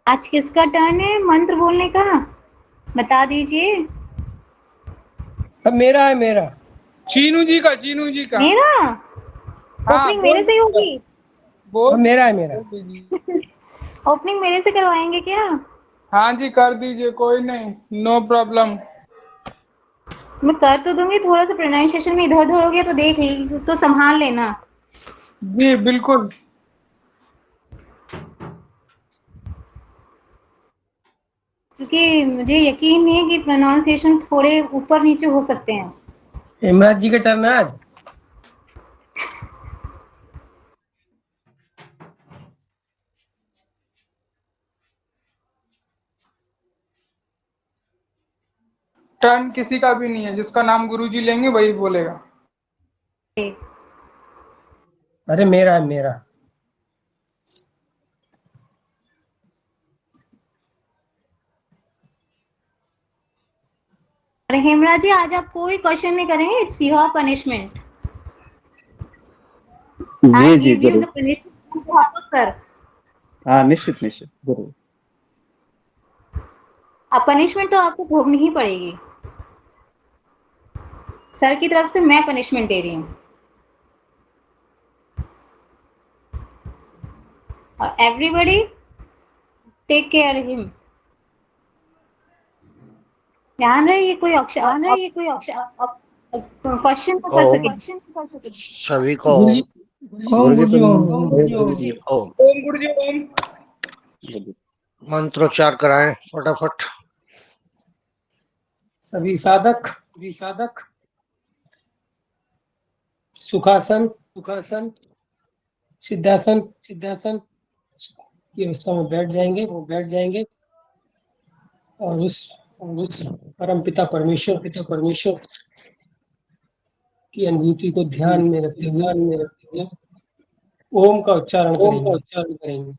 आज किसका टर्न है मंत्र बोलने का? बता दीजिए। अब मेरा है मेरा। चीनू जी का मेरा हाँ ओपनिंग मेरे बोल से ही होगी। बोल अब मेरा है मेरा। बोल दीजिए। ओपनिंग मेरे से करवाएंगे क्या? हाँ जी कर दीजिए, कोई नहीं, नो प्रॉब्लम। मैं कर तो दूंगी, थोड़ा सा प्रोनाउंसिएशन में इधर उधर हो गया तो देख ली तो संभाल लेना। जी बिल्कुल। क्योंकि मुझे यकीन नहीं है कि प्रोनाउंसिएशन थोड़े ऊपर नीचे हो सकते हैं। इमराज जी का टर्न है आज। टर्न किसी का भी नहीं है, जिसका नाम गुरुजी लेंगे वही बोलेगा। अरे मेरा है मेरा। अरे हेमराज जी, आज आप कोई क्वेश्चन नहीं करेंगे, इट्स योर पनिशमेंट। जी आई जी गिव यू द जरूर। Punishment sir. हाँ निश्चित निश्चित जरूर। अब पनिशमेंट तो आपको भोगनी ही पड़ेगी। सर की तरफ से मैं पनिशमेंट दे रही हूँ। और एवरीबॉडी टेक केयर हिम। ध्यान रहे ये कोई क्वेश्चन तो कर ओम सके। सभी को गुरु जी गुरु ओम जी गुरु जी ओम तुम गुरु जी ओम। जी ओम ओम गुरुजी ओम। मंत्रोच्चार कराएं फटाफट। सभी साधक सुखासन सिद्धासन की अवस्था में बैठ जाएंगे और उस परम पिता परमेश्वर की अनुभूति को ध्यान में रखते हुए ओम का उच्चारण करेंगे।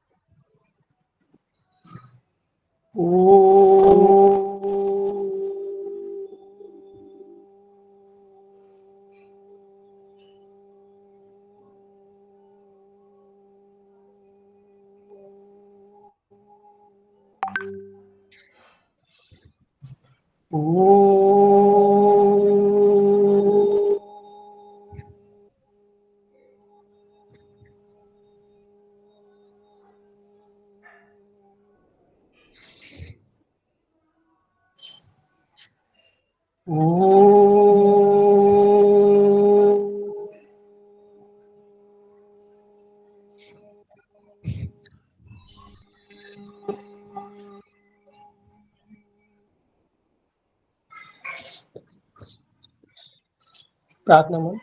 प्रार्थना में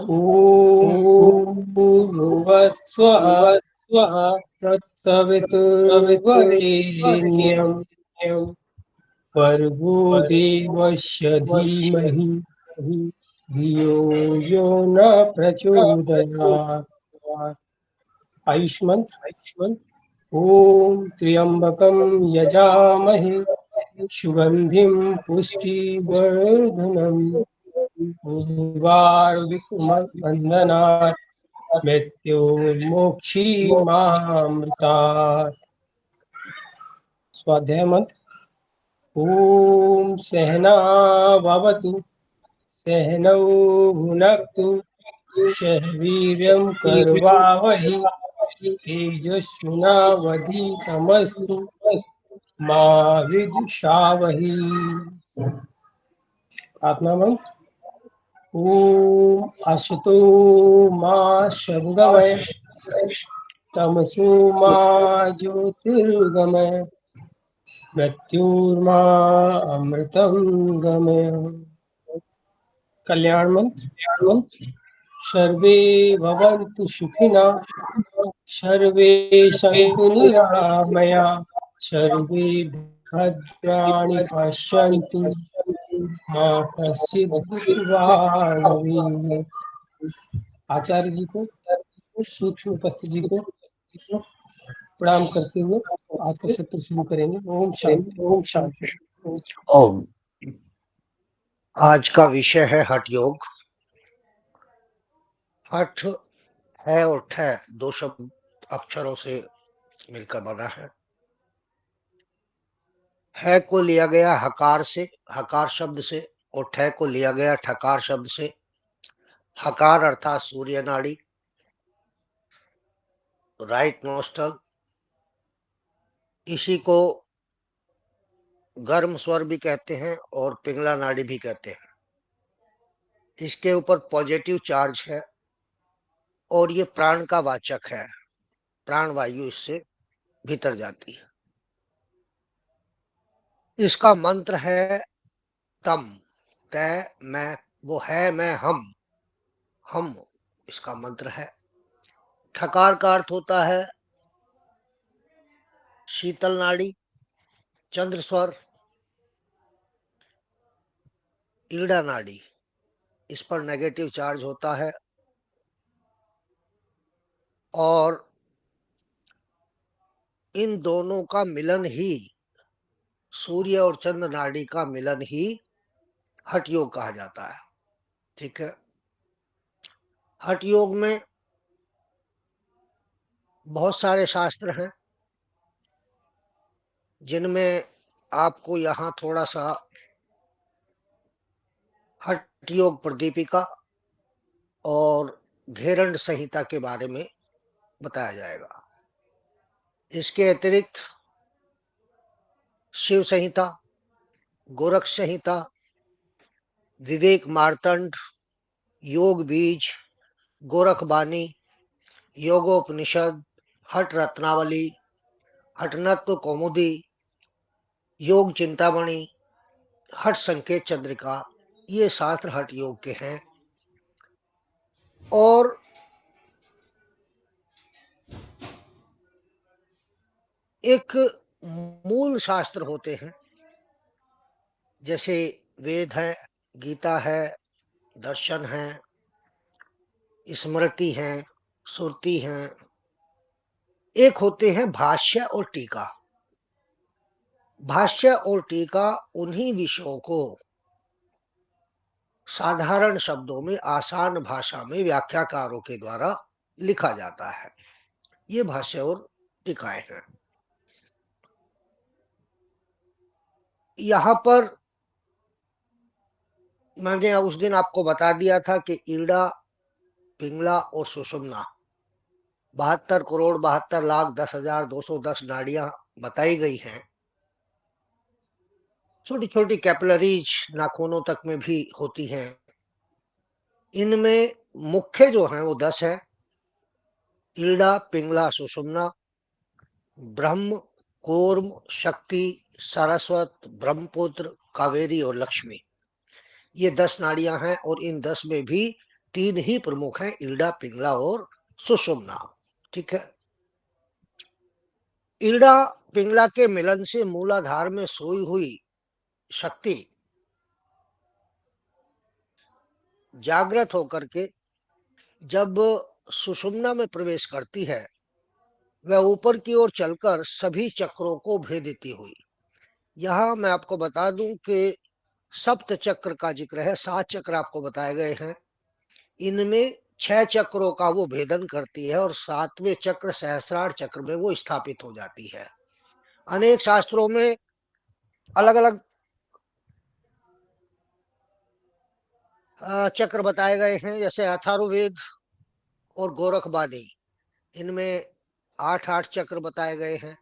ओम भूर्भुवः स्वः तत्सवितुर्वरेण्यं भर्गो देवस्य धीमहि धियो यो न प्रचोदयात्। आयुष मंत्र ओम त्र्यंबकं यजामहे सुगंधिं पुष्टिवर्धनम् उर्वारुकमण्डनात् मृत्योर्मोक्षीमामृतात्। स्वाध्याय मंत्र ओम सहना भवतु सहनौ भुनक्तु सह वीर्यं करवावहै तेजस्विनावधीतमस्तु मा विद्विषावहै। प्रार्थना मंत्र ओम असतो मा सद्गमय तमसो मा ज्योतिर्गमय मृत्युर्मा अमृतं गमय। कल्याण मंत्र सर्वे भवन्तु सुखिनः सर्वे सन्तु निरामया सर्वे भद्राणि पश्यन्तु मां कश्चित् दुर्भाग्यं भवेत्। आचार्य जी को सूक्ष्म उपस्थिति जी को प्रणाम करते हुए आज का सत्र शुरू करेंगे। ओम शांति। ओम। आज का विषय है हठ योग। हठ है और ठय दो शब्द अक्षरों से मिलकर बना है। है को लिया गया हकार से, हकार शब्द से, और ठय को लिया गया ठकार शब्द से। हकार अर्थात सूर्य नाड़ी, राइट नोस्ट्रल, इसी को गर्म स्वर भी कहते हैं और पिंगला नाड़ी भी कहते हैं। इसके ऊपर पॉजिटिव चार्ज है और ये प्राण का वाचक है, प्राण वायु इससे भीतर जाती है। इसका मंत्र है तम, तय, मैं, वो है, मैं, हम इसका मंत्र है। ठकार का अर्थ होता है शीतल नाड़ी, चंद्र स्वर, ईड़ा नाड़ी, इस पर नेगेटिव चार्ज होता है और इन दोनों का मिलन ही, सूर्य और चंद्र नाड़ी का मिलन ही हठ योग कहा जाता है। ठीक है। हठ योग में बहुत सारे शास्त्र हैं जिनमें आपको यहाँ थोड़ा सा हठ योग प्रदीपिका और घेरंड संहिता के बारे में बताया जाएगा। इसके अतिरिक्त शिव संहिता, गोरख संहिता, विवेक मार्तंड, योग बीज, गोरख बानी, योगोपनिषद, हठ रत्नावली, हठनत्व कौमुदी, योग चिंतामणि, हठ संकेत चंद्रिका, ये शास्त्र हठ योग के हैं। और एक मूल शास्त्र होते हैं जैसे वेद है, गीता है, दर्शन है, स्मृति है, श्रुति है। एक होते हैं भाष्य और टीका। भाष्य और टीका उन्हीं विषयों को साधारण शब्दों में, आसान भाषा में व्याख्याकारों के द्वारा लिखा जाता है। ये भाष्य और टीकाएं हैं। यहाँ पर मैंने उस दिन आपको बता दिया था कि ईड़ा, पिंगला और सुषुम्ना 72,72,10,210 नाड़ियां बताई गई हैं। छोटी छोटी कैपिलरीज नाखूनों तक में भी होती हैं। इनमें मुख्य जो हैं वो 10 है: ईड़ा, पिंगला, सुषुम्ना, ब्रह्म, कूर्म, शक्ति, सरस्वत, ब्रह्मपुत्र, कावेरी और लक्ष्मी। ये 10 नाड़ियां हैं और इन 10 में भी 3 ही प्रमुख हैं, ईड़ा, पिंगला और सुषुम्ना। ठीक है। ईड़ा पिंगला के मिलन से मूलाधार में सोई हुई शक्ति जागृत होकर के जब सुषुम्ना में प्रवेश करती है, वह ऊपर की ओर चलकर सभी चक्रों को भेदती हुई, यहाँ मैं आपको बता दूं कि सप्त चक्र का जिक्र है, 7 चक्र आपको बताए गए हैं। इनमें 6 चक्रों का वो भेदन करती है और 7वें चक्र सहस्रार चक्र में वो स्थापित हो जाती है। अनेक शास्त्रों में अलग अलग चक्र बताए गए हैं, जैसे अथर्ववेद और गोरखबादी, इनमें 8-8 चक्र बताए गए हैं।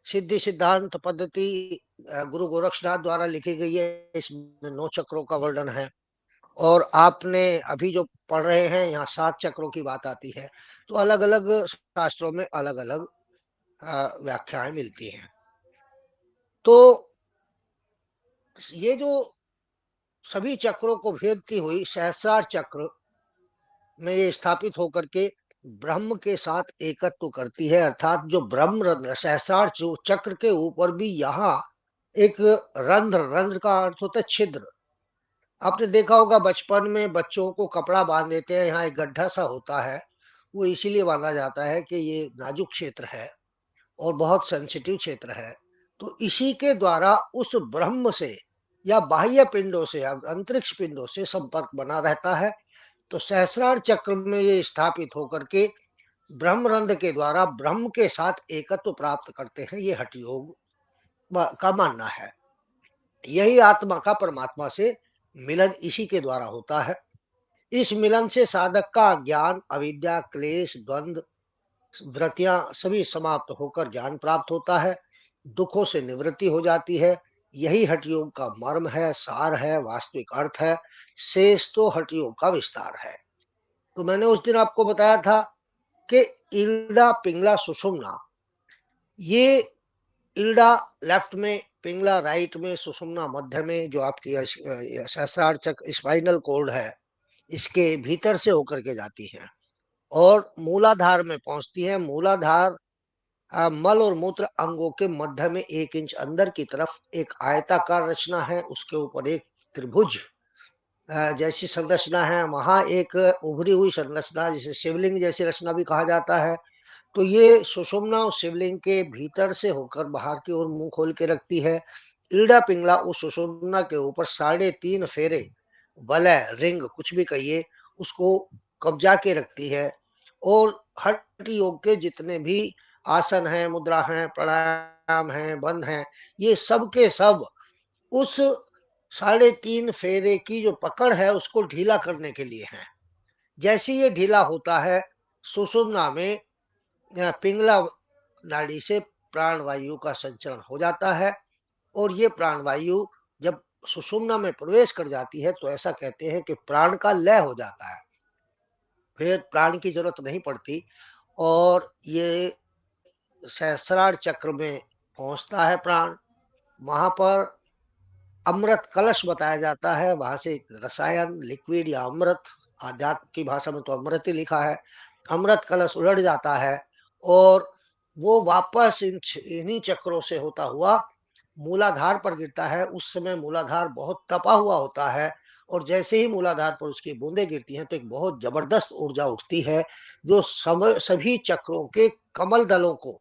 सिद्धि सिद्धांत पद्धति गुरु गोरक्षनाथ द्वारा लिखी गई है, इसमें 9 चक्रों का वर्णन है। और आपने अभी जो पढ़ रहे हैं यहाँ 7 चक्रों की बात आती है। तो अलग अलग शास्त्रों में अलग अलग व्याख्याएं मिलती हैं। तो ये जो सभी चक्रों को भेदती हुई सहस्रार चक्र में ये स्थापित होकर के ब्रह्म के साथ एकत्व करती है, अर्थात जो ब्रह्म रंध्र, सहस्रार चक्र के ऊपर भी यहाँ एक रंध्र, रंध्र का अर्थ होता है छिद्र। आपने देखा होगा बचपन में बच्चों को कपड़ा बांध देते हैं, यहाँ एक गड्ढा सा होता है, वो इसीलिए बांधा जाता है कि ये नाजुक क्षेत्र है और बहुत सेंसिटिव क्षेत्र है। तो इसी के द्वारा उस ब्रह्म से या बाह्य पिंडों से या अंतरिक्ष पिंडों से संपर्क बना रहता है। तो सहस्रार चक्र में ये स्थापित होकर के ब्रह्मरंध्र के द्वारा ब्रह्म के साथ एकत्व प्राप्त करते हैं। ये हठ योग का मानना है। यही आत्मा का परमात्मा से मिलन इसी के द्वारा होता है। इस मिलन से साधक का ज्ञान, अविद्या, क्लेश, द्वंद्व, वृत्तियां सभी समाप्त होकर ज्ञान प्राप्त होता है, दुखों से निवृत्ति हो जाती है। यही हठ योग का मर्म है, सार है, वास्तविक अर्थ है। शेष तो हठ योग का विस्तार है। तो मैंने उस दिन आपको बताया था कि इल्डा, पिंगला, सुषुम्ना, ये इल्डा लेफ्ट में, पिंगला राइट में, सुषुम्ना मध्य में, जो आपकी सहस्रार चक्र स्पाइनल कॉर्ड है, इसके भीतर से होकर के जाती है और मूलाधार में पहुंचती है। मूलाधार मल और मूत्र अंगों के मध्य में 1 इंच अंदर की तरफ एक आयताकार रचना है, उसके ऊपर एक त्रिभुज जैसी संरचना है, वहां एक उभरी हुई संरचना जिसे शिवलिंग जैसी रचना भी कहा जाता है। तो ये सुषुम्ना उस शिवलिंग के भीतर से होकर बाहर की ओर मुंह खोल के रखती है। ईड़ा पिंगला उस सुषुम्ना के ऊपर 3.5 फेरे, वलय, रिंग, कुछ भी कहिए, उसको कब्जा के रखती है। और हठ योग के जितने भी आसन हैं, मुद्रा हैं, प्राणायाम हैं, बंध हैं, ये सब के सब उस 3.5 फेरे की जो पकड़ है उसको ढीला करने के लिए है। जैसे ये ढीला होता है, सुषुम्ना में पिंगला नाड़ी से प्राणवायु का संचरण हो जाता है और ये प्राणवायु जब सुषुम्ना में प्रवेश कर जाती है तो ऐसा कहते हैं कि प्राण का लय हो जाता है, फिर प्राण की जरूरत नहीं पड़ती। और ये सहस्रार चक्र में पहुंचता है प्राण। वहां पर अमृत कलश बताया जाता है, वहां से रसायन, लिक्विड या अमृत, आध्यात्म की भाषा में तो अमृत ही लिखा है, अमृत कलश उलट जाता है और वो वापस इन्हीं चक्रों से होता हुआ मूलाधार पर गिरता है। उस समय मूलाधार बहुत तपा हुआ होता है और जैसे ही मूलाधार पर उसकी बूंदें गिरती हैं तो एक बहुत जबरदस्त ऊर्जा उठती है, जो सभी चक्रों के कमल दलों को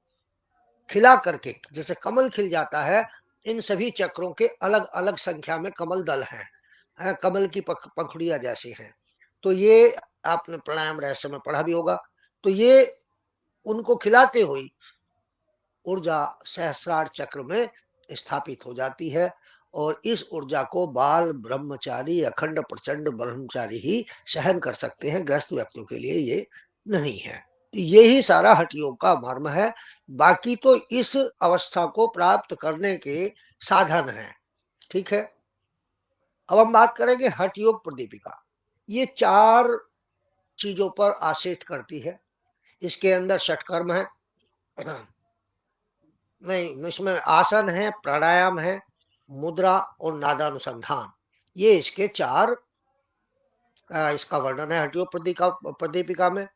खिला करके, जैसे कमल खिल जाता है, इन सभी चक्रों के अलग अलग संख्या में कमल दल हैं, कमल की पंखुड़ियां जैसी हैं। तो ये आपने प्राणायाम रहस्य में पढ़ा भी होगा। तो ये उनको खिलाते हुए ऊर्जा सहस्रार चक्र में स्थापित हो जाती है और इस ऊर्जा को बाल ब्रह्मचारी, अखंड प्रचंड ब्रह्मचारी ही सहन कर सकते हैं, ग्रस्त व्यक्तियों के लिए ये नहीं है। तो यही सारा हठ योग का मर्म है। बाकी तो इस अवस्था को प्राप्त करने के साधन हैं। ठीक है, अब हम बात करेंगे हठ योग प्रदीपिका। ये 4 चीजों पर आश्रित करती है। इसके अंदर षटकर्म है, नहीं, इसमें आसन है, प्राणायाम है, मुद्रा और नादानुसंधान, ये इसके 4 इसका वर्णन है हठ योग प्रदीपिका में।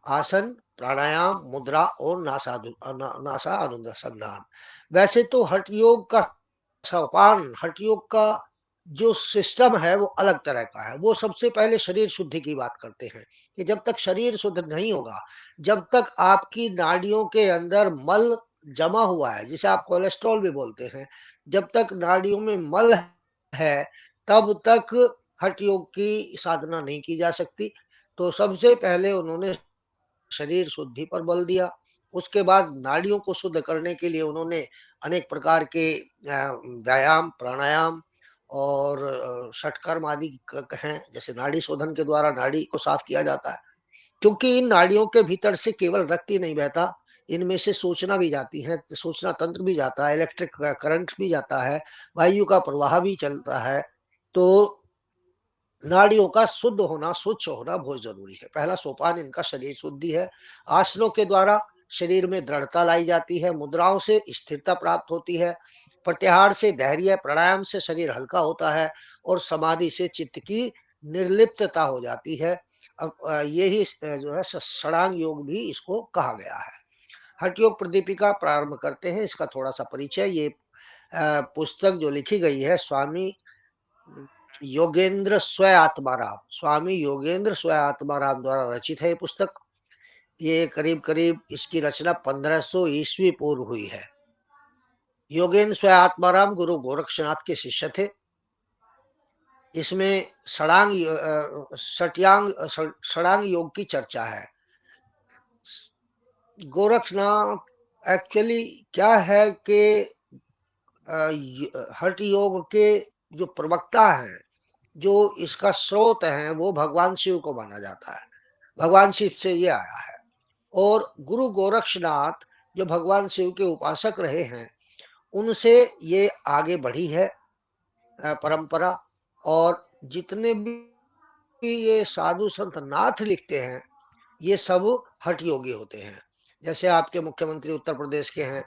आसन, प्राणायाम, मुद्रा और नासा अनुसंधान। वैसे तो हठ योग का सोपान, हठ योग का जो सिस्टम है वो अलग तरह का है। वो सबसे पहले शरीर शुद्धि की बात करते हैं कि जब तक शरीर शुद्ध नहीं होगा, जब तक आपकी नाड़ियों के अंदर मल जमा हुआ है, जिसे आप कोलेस्ट्रॉल भी बोलते हैं, जब तक नाड़ियों में मल है तब तक हठ योग की साधना नहीं की जा सकती। तो सबसे पहले उन्होंने शरीर शुद्धि पर बल दिया। उसके बाद नाड़ियों को शुद्ध करने के लिए उन्होंने अनेक प्रकार के व्यायाम, प्राणायाम और षटकर्म आदि हैं, जैसे नाड़ी शोधन के द्वारा नाड़ी को साफ किया जाता है। क्योंकि इन नाड़ियों के भीतर से केवल रक्त ही नहीं बहता, इनमें से सूचना भी जाती है, सूचना तंत्र भी जाता है, इलेक्ट्रिक करंट भी जाता है, वायु का प्रवाह भी चलता है। तो नाड़ियों का शुद्ध होना, स्वच्छ होना बहुत जरूरी है। पहला सोपान इनका शरीर शुद्धि है। आसनों के द्वारा शरीर में दृढ़ता लाई जाती है, मुद्राओं से स्थिरता प्राप्त होती है, प्रत्याहार से धैर्य, प्राणायाम से शरीर हल्का होता है और समाधि से चित्त की निर्लिप्तता हो जाती है। अब यही जो है षडांग योग भी इसको कहा गया है। हठ योग प्रदीपिका प्रारंभ करते हैं। इसका थोड़ा सा परिचय, ये पुस्तक जो लिखी गई है स्वामी योगेंद्र स्वय आत्माराम, स्वामी योगेंद्र स्वय आत्माराम द्वारा रचित है ये पुस्तक। ये करीब करीब इसकी रचना 1500 ईस्वी पूर्व हुई है। योगेंद्र स्वय आत्माराम गुरु गोरक्षनाथ के शिष्य थे। इसमें षडांग योग की चर्चा है। गोरक्षनाथ एक्चुअली क्या है कि हठ योग के जो प्रवक्ता हैं, जो इसका स्रोत है, वो भगवान शिव को माना जाता है। भगवान शिव से ये आया है। और गुरु गोरक्षनाथ जो भगवान शिव के उपासक रहे हैं, उनसे ये आगे बढ़ी है परंपरा। और जितने भी ये साधु संत नाथ लिखते हैं, ये सब हठ योगी होते हैं। जैसे आपके मुख्यमंत्री उत्तर प्रदेश के हैं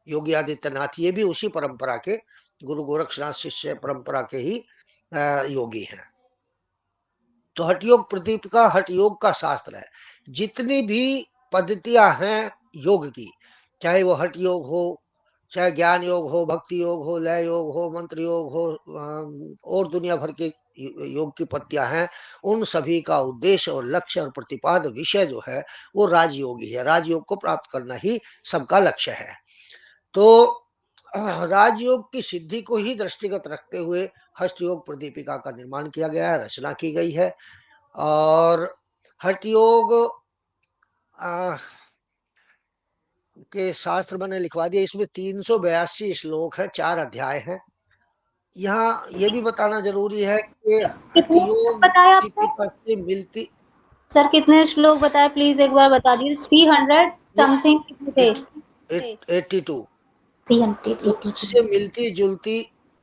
योगी आदित्यनाथ, ये भी उसी परंपरा के, गुरु गोरक्षनाथ शिष्य परंपरा के ही योगी हैं। तो हठ योग प्रदीपिका हठ योग का शास्त्र है। जितनी भी पद्धतियां हैं योग की, चाहे वो हठ योग हो, चाहे ज्ञान योग हो, भक्ति योग हो, लय योग हो, मंत्र योग हो, और दुनिया भर के योग की पत्तियां हैं, उन सभी का उद्देश्य और लक्ष्य और प्रतिपाद विषय जो है वो राजयोगी है। राजयोग को प्राप्त करना ही सबका लक्ष्य है। तो राजयोग की सिद्धि को ही दृष्टिगत रखते हुए हठ योग प्रदीपिका का निर्माण किया गया है, रचना की गई है। और हठ योग के शास्त्र मैंने लिखवा दिया। इसमें 382 श्लोक है, 4 अध्याय हैं। यहाँ ये भी बताना जरूरी है कि हठ कितने श्लोक योग बताए आपने? प्रदीपिका से मिलती, सर कितने श्लोक बताए, प्लीज एक बार बता दीजिए। 300 समथिंग कितने थे? 82। 382। उससे मिलती जुलती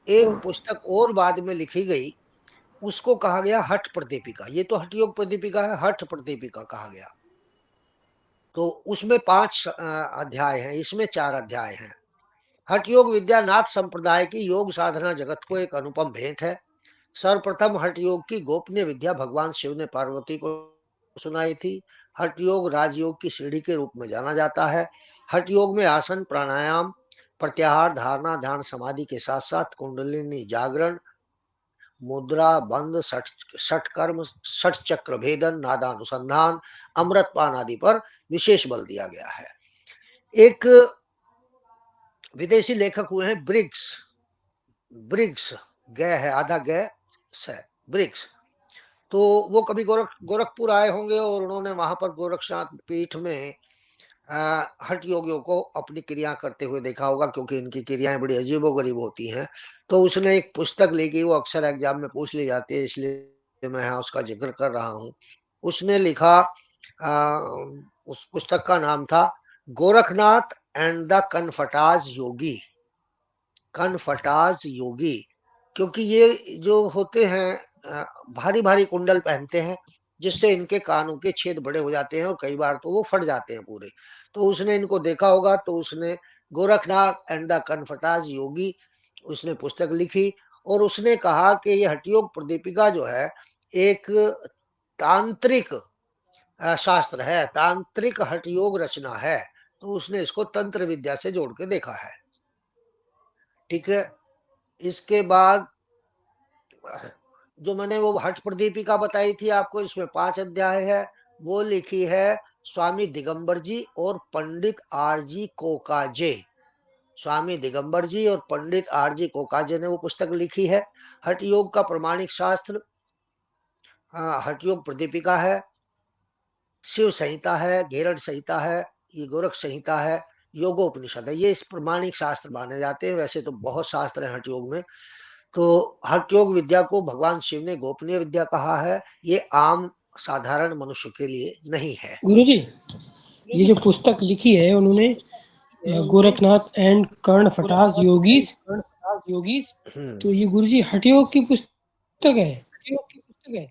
एक पुस्तक और बाद में लिखी गई, उसको कहा गया हठ प्रदीपिका। ये तो हठ योग प्रदीपिका है, हठ प्रदीपिका कहा गया। तो उसमें 5 अध्याय हैं, इसमें 4 अध्याय हैं। हठ योग विद्या नाथ संप्रदाय की योग साधना जगत को एक अनुपम भेंट है। सर्वप्रथम हठ योग की गोपनीय विद्या भगवान शिव ने पार्वती को सुनाई थी। हठ योग राजयोग की सीढ़ी के रूप में जाना जाता है। हठ योग में आसन, प्राणायाम, प्रत्याहार, धारणा, ध्यान, समाधि के साथ साथ कुंडलिनी जागरण, मुद्रा बंध, षट कर्म, षट चक्र भेदन, नादानुसंधान, अमृतपान आदि पर विशेष बल दिया गया है। एक विदेशी लेखक हुए हैं ब्रिग्स, ब्रिग्स गए है, आधा गए से ब्रिग्स। तो वो कभी गोरखपुर आए होंगे और उन्होंने वहां पर गोरक्षनाथ पीठ में हठ योगियों को अपनी क्रिया करते हुए देखा होगा, क्योंकि इनकी क्रियाएं बड़ी अजीबोगरीब होती हैं। तो उसने एक पुस्तक लिखी, वो अक्सर एग्जाम में पूछ ली जाती है, इसलिए मैं यहाँ उसका जिक्र कर रहा हूँ। उसने लिखा, उस पुस्तक का नाम था गोरखनाथ एंड द कनफटाज योगी। कनफटाज योगी, क्योंकि ये जो होते हैं भारी भारी कुंडल पहनते हैं, जिससे इनके कानों के छेद बड़े हो जाते हैं और कई बार तो वो फट जाते हैं पूरे। तो उसने इनको देखा होगा, तो उसने गोरखनाथ एंड द कनफटाज योगी उसने पुस्तक लिखी। और उसने कहा कि ये हठयोग प्रदीपिका जो है एक तांत्रिक शास्त्र है, तांत्रिक हठयोग रचना है। तो उसने इसको तंत्र विद्या से जोड़ के देखा है। ठीक है। इसके बाद जो मैंने वो हठ प्रदीपिका बताई थी आपको, इसमें 5 अध्याय है। वो लिखी है स्वामी दिगंबर जी और पंडित आरजी कोकाजे। स्वामी दिगंबर जी और पंडित आरजी कोकाजे ने वो पुस्तक लिखी है। हठ योग का प्रमाणिक शास्त्र हठ योग प्रदीपिका है, शिव संहिता है, घेरड़ संहिता है, ये गोरख संहिता है, योगोपनिषद है। ये इस प्रमाणिक शास्त्र माने जाते हैं। वैसे तो बहुत शास्त्र है हठ योग में। तो हठ योग विद्या को भगवान शिव ने गोपनीय विद्या कहा है। ये आम साधारण मनुष्य के लिए नहीं है। गुरुजी, ये जो पुस्तक लिखी है उन्होंने Gorakhnath and Kanphata yogis, तो ये गुरुजी हठ योग की पुस्तक है।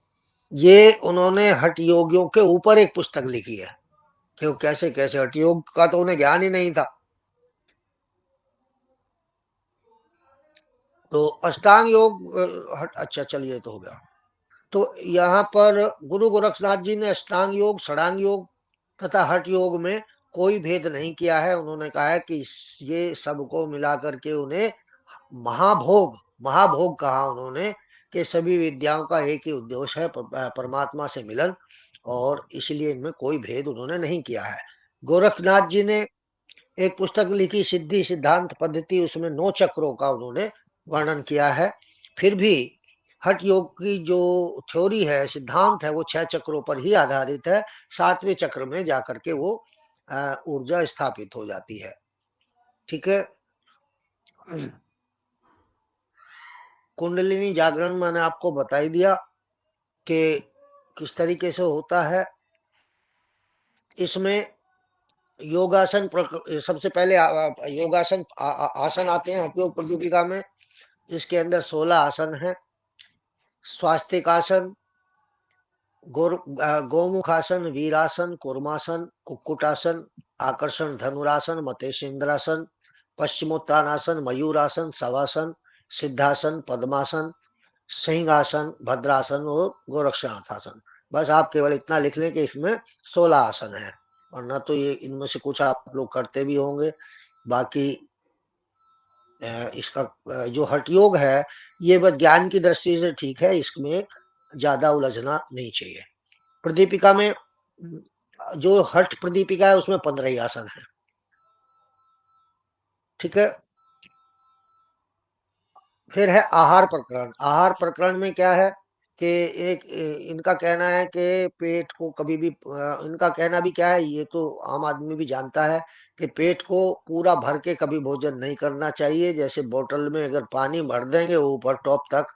ये उन्होंने हठ योगियों के ऊपर एक पुस्तक लिखी है, क्यों कैसे कैसे हठ योग का तो उन्हें ज्ञान ही नहीं था। तो अष्टांग योग अच्छा चलिए तो हो गया। तो यहाँ पर गुरु गोरक्षनाथ जी ने अष्टांग योग, षडांग योग तथा हठ योग में कोई भेद नहीं किया है। उन्होंने कहा है कि ये सबको मिलाकर के उन्हें महाभोग, महाभोग कहा उन्होंने, कि सभी विद्याओं का एक ही उद्देश्य है, परमात्मा से मिलन, और इसलिए इनमें कोई भेद उन्होंने नहीं किया है। गोरखनाथ जी ने एक पुस्तक लिखी सिद्धि सिद्धांत पद्धति, उसमें 9 चक्रों का उन्होंने वर्णन किया है। फिर भी हठ योग की जो थ्योरी है, सिद्धांत है, वो 6 चक्रों पर ही आधारित है। 7वें चक्र में जाकर के वो ऊर्जा स्थापित हो जाती है। ठीक है। कुंडलिनी जागरण मैंने आपको बता ही दिया कि किस तरीके से होता है। इसमें योगासन सबसे पहले योगासन आसन आते हैं उपयोग प्रतियोगिता में। इसके अंदर 16 आसन है। स्वास्तिकासन, गोमुखासन, वीरासन, कुर्मासन, कुक्कुटासन, आकर्षण धनुरासन, मतेशेंद्रासन, पश्चिमोत्तानासन, मयूरासन, शवासन, सिद्धासन, पद्मासन, सिंहासन, भद्रासन और गोरक्षनाथासन। बस आप केवल इतना लिख लें कि इसमें 16 आसन है, वरना तो ये इनमें से कुछ आप लोग करते भी होंगे। बाकी इसका जो हठ योग है ये बस ज्ञान की दृष्टि से ठीक है, इसमें ज्यादा उलझना नहीं चाहिए। प्रदीपिका में जो हठ प्रदीपिका है उसमें 15 ही आसन है। ठीक है। फिर है आहार प्रकरण। आहार प्रकरण में क्या है कि एक इनका कहना है कि पेट को कभी भी इनका कहना भी क्या है, ये तो आम आदमी भी जानता है कि पेट को पूरा भर के कभी भोजन नहीं करना चाहिए। जैसे बोतल में अगर पानी भर देंगे ऊपर टॉप तक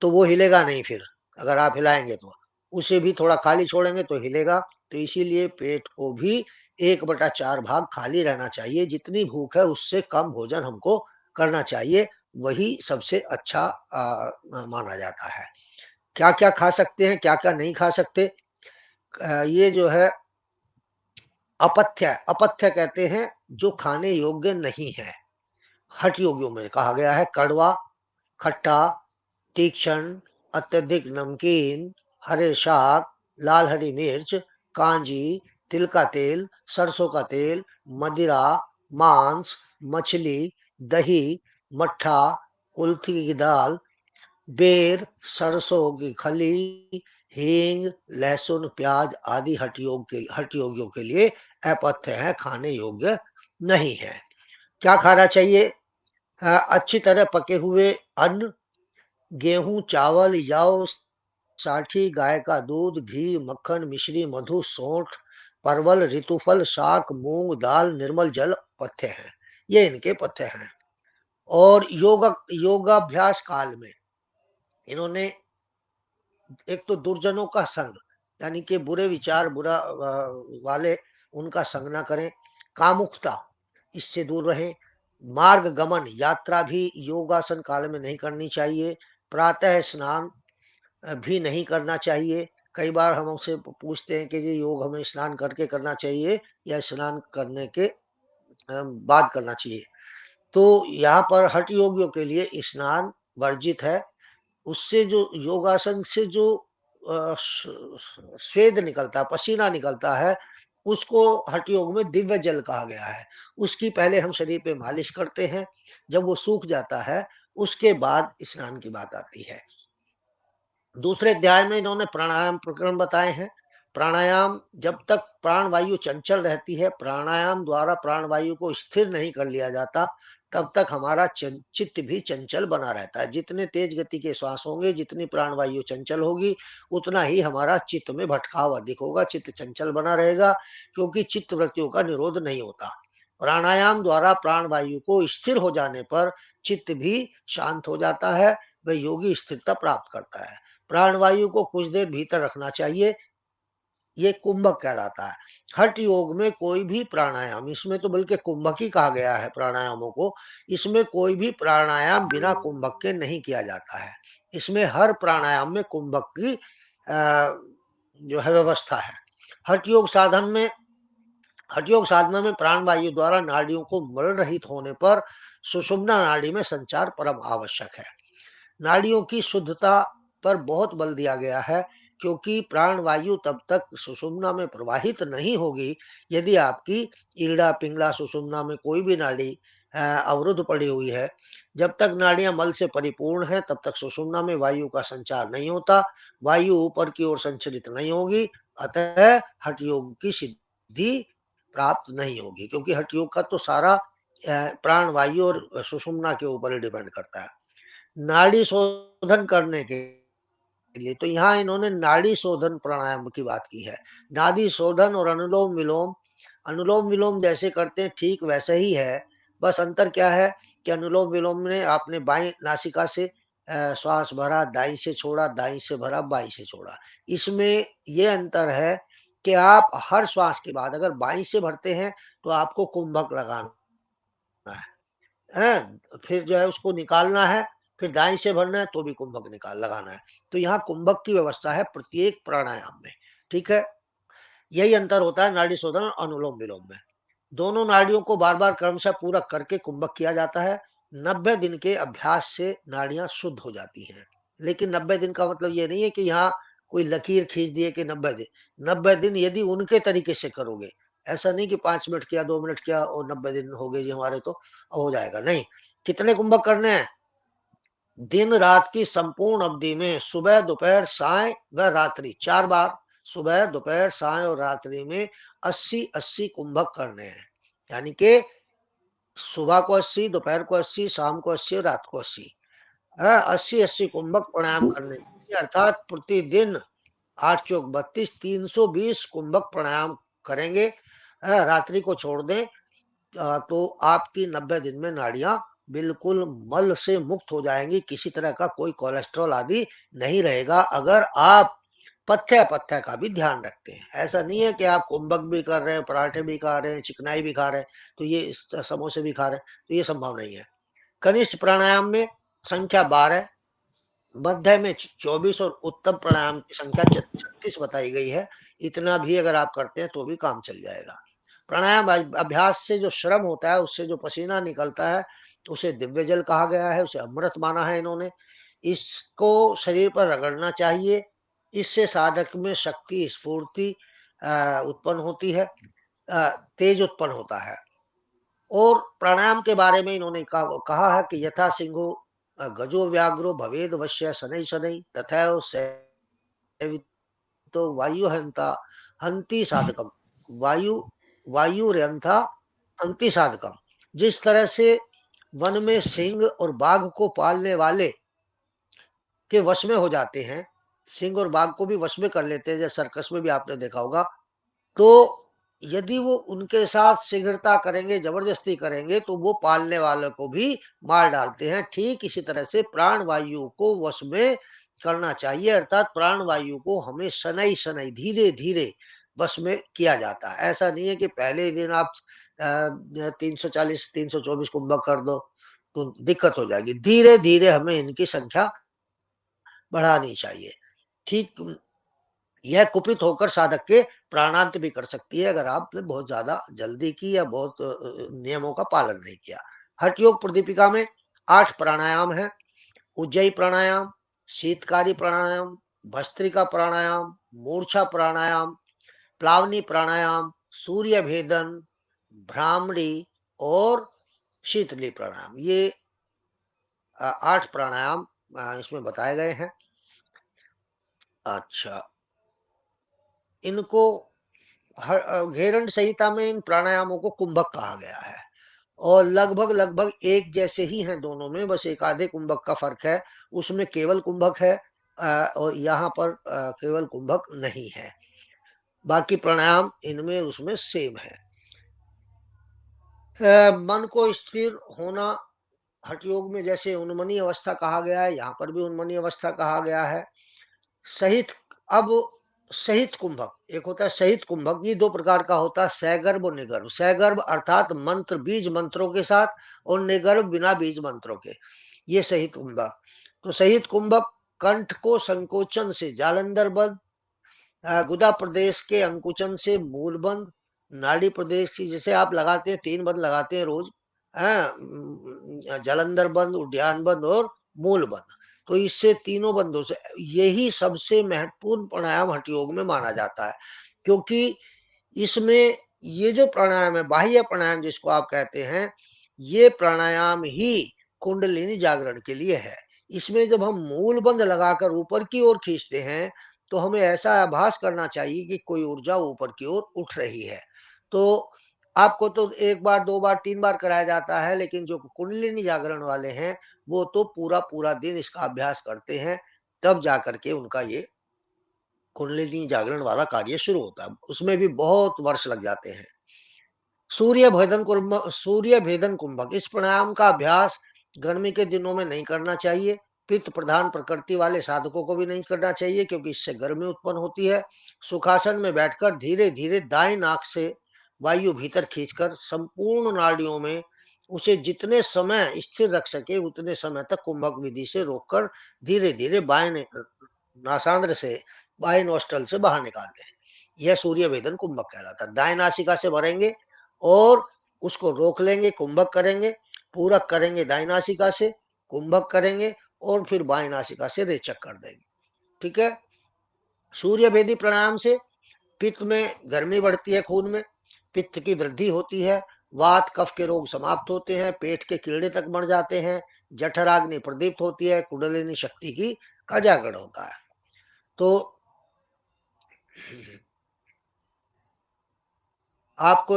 तो वो हिलेगा नहीं, फिर अगर आप हिलाएंगे तो उसे भी थोड़ा खाली छोड़ेंगे तो हिलेगा। तो इसीलिए पेट को भी 1/4 भाग खाली रहना चाहिए। जितनी भूख है उससे कम भोजन हमको करना चाहिए, वही सबसे अच्छा माना जाता है। क्या क्या खा सकते हैं, क्या क्या नहीं खा सकते, ये जो है अपथ्य, अपथ्य कहते हैं जो खाने योग्य नहीं है। हठ योगियों में कहा गया है कड़वा, खट्टा, तीक्ष्ण, अत्यधिक नमकीन, हरे शाक, लाल हरी मिर्च, कांजी, तिल का तेल, सरसों का तेल, मदिरा, मांस, मछली, दही, मट्ठा, कुल्थी की दाल, बेर, सरसों की खली, हींग, लहसुन, प्याज आदि हठ योगियों के लिए अपथ्य है, खाने योग्य नहीं है। क्या खाना चाहिए? अच्छी तरह पके हुए अन्न, गेहूं, चावल, जौ, साठी, गाय का दूध, घी, मक्खन, मिश्री, मधु, सौंठ, परवल, ऋतुफल, शाक, मूंग दाल, निर्मल जल पथ्य हैं। ये इनके पथ्य हैं। और योगाभ्यास काल में इन्होंने एक तो दुर्जनों का संग, यानी कि बुरे विचार वाले उनका संग ना करें। कामुकता, इससे दूर रहें। मार्ग गमन, यात्रा भी योगासन काल में नहीं करनी चाहिए। प्रातः स्नान भी नहीं करना चाहिए। कई बार हम हमसे पूछते हैं कि ये योग हमें स्नान करके करना चाहिए या स्नान करने के बाद करना चाहिए। तो यहाँ पर हठ योगियों के लिए स्नान वर्जित है। उससे जो योगासन से जो स्वेद निकलता है, पसीना निकलता है, उसको हठ योग में दिव्य जल कहा गया है। उसकी पहले हम शरीर पे मालिश करते हैं, जब वो सूख जाता है उसके बाद स्नान की बात आती है। दूसरे अध्याय में इन्होंने प्राणायाम प्रकरण बताए हैं। प्राणायाम, जब तक प्राण वायु चंचल रहती है, प्राणायाम द्वारा प्राण वायु को स्थिर नहीं कर लिया जाता, तब तक हमारा चित्त भी चंचल बना रहता है। जितने तेज गति के श्वास होंगे, जितनी प्राण वायु चंचल होगी, उतना ही हमारा चित्त में भटकाव अधिक होगा, चित्त चंचल बना रहेगा, क्योंकि चित्त वृत्तियों का निरोध नहीं होता। प्राणायाम द्वारा प्राण वायु को स्थिर हो जाने पर चित्त भी शांत हो जाता है, वह योगी स्थिरता प्राप्त करता है। प्राणवायु को कुछ देर भीतर रखना चाहिए, ये कुंभक कहलाता है। हठ योग में कोई भी प्राणायाम, इसमें तो बल्कि कुंभक ही कहा गया है प्राणायामों को, इसमें कोई भी प्राणायाम बिना कुंभक के नहीं किया जाता है। इसमें हर प्राणायाम में कुंभक की जो है व्यवस्था है। हठ योग साधना में प्राण वायु द्वारा नाड़ियों को मल रहित होने पर सुषुम्ना नाड़ी में संचार परम आवश्यक है। नाड़ियों की शुद्धता पर बहुत बल दिया गया है, क्योंकि प्राण वायु तब तक सुषुम्ना में प्रवाहित नहीं होगी यदि आपकी ईड़ा पिंगला सुषुम्ना में कोई भी नाड़ी अवरुद्ध पड़ी हुई है। जब तक नाड़ियां मल से परिपूर्ण है तब तक सुषुम्ना में वायु का संचार नहीं होता, वायु ऊपर की ओर संचरित नहीं होगी, अतः हठ योग की सिद्धि प्राप्त नहीं होगी, क्योंकि हठ योग का तो सारा प्राण वायु और सुषुम्ना के ऊपर ही डिपेंड करता है। नाड़ी शोधन करने के लिए तो यहाँ इन्होंने नाड़ी शोधन प्राणायाम की बात की है। नाड़ी शोधन और अनुलोम विलोम, अनुलोम विलोम जैसे करते हैं ठीक वैसे ही है, बस अंतर क्या है कि अनुलोम विलोम में आपने बाएं नासिका से श्वास भरा, दाई से छोड़ा, दाई से भरा, बाई से छोड़ा। इसमें ये अंतर है कि आप हर श्वास के बाद अगर बाई से भरते हैं तो आपको कुंभक लगाना है, फिर जो है उसको निकालना है, फिर दाई से भरना है तो भी कुंभक लगाना है। तो यहाँ कुंभक की व्यवस्था है प्रत्येक प्राणायाम में, ठीक है। यही अंतर होता है नाड़ी शोधन और अनुलोम विलोम में। दोनों नाड़ियों को बार बार क्रमशः पूरा करके कुंभक किया जाता है। 90 दिन के अभ्यास से नाड़ियां शुद्ध हो जाती हैं। लेकिन 90 दिन का मतलब ये नहीं है कि यहाँ कोई लकीर खींच दिए कि 90 दिन यदि उनके तरीके से करोगे, ऐसा नहीं कि 5 मिनट किया, 2 मिनट किया और 90 दिन हो गए जी हमारे तो हो जाएगा, नहीं। कितने कुंभक करने हैं? दिन रात की संपूर्ण अवधि में सुबह, दोपहर, साय व रात्रि 4 बार, सुबह, दोपहर, साय और रात्रि में 80-80 कुंभक करने हैं। यानी कि सुबह को 80, दोपहर को 80, शाम को 80 और रात को 80, 80-80 कुंभक प्राणायाम करने चाहिए। अर्थात प्रतिदिन 8 चौक 32, 320 कुंभक प्राणायाम करेंगे, रात्रि को छोड़ दें, तो आपकी 90 दिन में नाड़ियां बिल्कुल मल से मुक्त हो जाएंगी। किसी तरह का कोई कोलेस्ट्रॉल आदि नहीं रहेगा, अगर आप पथ्य का भी ध्यान रखते हैं। ऐसा नहीं है कि आप कुंभक भी कर रहे हैं, पराठे भी खा रहे हैं, चिकनाई भी खा रहे हैं, तो ये समोसे भी खा रहे हैं, तो ये संभव नहीं है। कनिष्ठ प्राणायाम में संख्या 12, मध्य में 24 और उत्तम प्राणायाम की संख्या 36 बताई गई है। इतना भी अगर आप करते हैं तो भी काम चल जाएगा। प्राणायाम अभ्यास से जो श्रम होता है, उससे जो पसीना निकलता है, तो उसे दिव्य जल कहा गया है, उसे अमृत माना है इन्होंने। इसको शरीर पर रगड़ना चाहिए। इससे साधक में शक्ति, स्फूर्ति उत्पन्न होती है, तेज उत्पन्न होता है। और प्राणायाम के बारे में इन्होंने कहा है कि यथा सिंहो गजो व्याघ्रो भवेद वश्य शनै शनै तथैव सेवितो वायु हंति साधकम, वायुर्यंथा हंति साधकम। जिस तरह से वन में सिंह और बाघ को पालने वाले के वश में हो जाते हैं, सिंह और बाघ को भी वश में कर लेते हैं, जैसे सर्कस में भी आपने देखा होगा, तो यदि वो उनके साथ शीघ्रता करेंगे, जबरदस्ती करेंगे, तो वो पालने वालों को भी मार डालते हैं। ठीक इसी तरह से प्राण वायु को वश में करना चाहिए, अर्थात प्राण वायु को हमें शनै शनै, धीरे धीरे वश में किया जाता है। ऐसा नहीं है कि पहले ही दिन आप 340 324 कुंभक कर दो तो दिक्कत हो जाएगी। धीरे धीरे हमें इनकी संख्या बढ़ानी चाहिए। ठीक यह कुपित होकर साधक के प्राणांत भी कर सकती है, अगर आपने बहुत ज्यादा जल्दी की या बहुत नियमों का पालन नहीं किया। हठ योग प्रदीपिका में 8 प्राणायाम है। उज्जयी प्राणायाम, शीतकारी प्राणायाम, भस्त्रिका प्राणायाम, मूर्छा प्राणायाम, प्लावनी प्राणायाम, सूर्य भेदन, भ्रामरी और शीतली प्राणायाम। ये 8 प्राणायाम इसमें बताए गए हैं। अच्छा, इनको घेरंड संहिता में इन प्राणायामों को कुंभक कहा गया है और लगभग लगभग एक जैसे ही हैं दोनों में, बस एक आधे कुंभक का फर्क है। उसमें केवल कुंभक है और यहाँ पर केवल कुंभक नहीं है। बाकी प्राणायाम इनमें उसमें सेम है। मन को स्थिर होना हठ योग में जैसे उन्मनी अवस्था कहा गया है, यहाँ पर भी उन्मनी अवस्था कहा गया है। सहित, अब सहित कुंभक, एक होता है सहित कुंभक, ये 2 प्रकार का होता है, सैगर्भ और निगर्भ। सैगर्भ अर्थात मंत्र, बीज मंत्रों के साथ, और निगर्भ बिना बीज मंत्रों के, ये सहित कुंभक। तो सहित कुंभक कंठ को संकोचन से जालंधर बंद, गुदा प्रदेश के अंकुचन से मूल बंद, नाड़ी प्रदेश की जैसे आप लगाते हैं 3 बंद लगाते हैं रोज, जालंधर बंद, उद्यान बंद और मूल बंद, तो इससे तीनों बंदों से यही सबसे महत्वपूर्ण प्राणायाम हठ योग में माना जाता है। क्योंकि इसमें ये जो प्राणायाम है, बाह्य प्राणायाम जिसको आप कहते हैं, ये प्राणायाम ही कुंडलिनी जागरण के लिए है। इसमें जब हम मूल बंद लगाकर ऊपर की ओर खींचते हैं तो हमें ऐसा आभास करना चाहिए कि कोई ऊर्जा ऊपर की ओर उठ रही है। तो आपको तो 1 बार 2 बार 3 बार कराया जाता है, लेकिन जो कुंडलिनी जागरण वाले हैं वो तो पूरा पूरा दिन इसका अभ्यास करते हैं, तब जाकर के उनका ये कुंडलिनी जागरण वाला कार्य शुरू होता है। उसमें भी बहुत वर्ष लग जाते हैं। सूर्य भेदन कुंभक, इस प्राणायाम का अभ्यास गर्मी के दिनों में नहीं करना चाहिए। पित्त प्रधान प्रकृति वाले साधकों को भी नहीं करना चाहिए, क्योंकि इससे गर्मी उत्पन्न होती है। सुखासन में बैठकर धीरे धीरे दाएं नाक से वायु भीतर खींचकर संपूर्ण नाड़ियों में उसे जितने समय स्थिर रख सके उतने समय तक कुंभक विधि से रोककर धीरे धीरे बाएं नासांद्र से बाएं नोस्ट्रल से बाहर निकालते हैं। यह सूर्य भेदन कुंभक कहलाता है। दाएं नासिका से भरेंगे और उसको रोक लेंगे, कुंभक करेंगे, पूरक करेंगे दाएं नासिका से, कुंभक करेंगे और फिर बाएं नासिका से रेचक कर देंगे। ठीक है। सूर्य भेदी प्राणायाम से पित्त में गर्मी बढ़ती है, खून में पित्त की वृद्धि होती है, वात कफ के रोग समाप्त होते हैं, पेट के कीड़े तक मर जाते हैं, जठराग्नि प्रदीप्त होती है, कुंडलिनी शक्ति की का जागरण होता है। तो आपको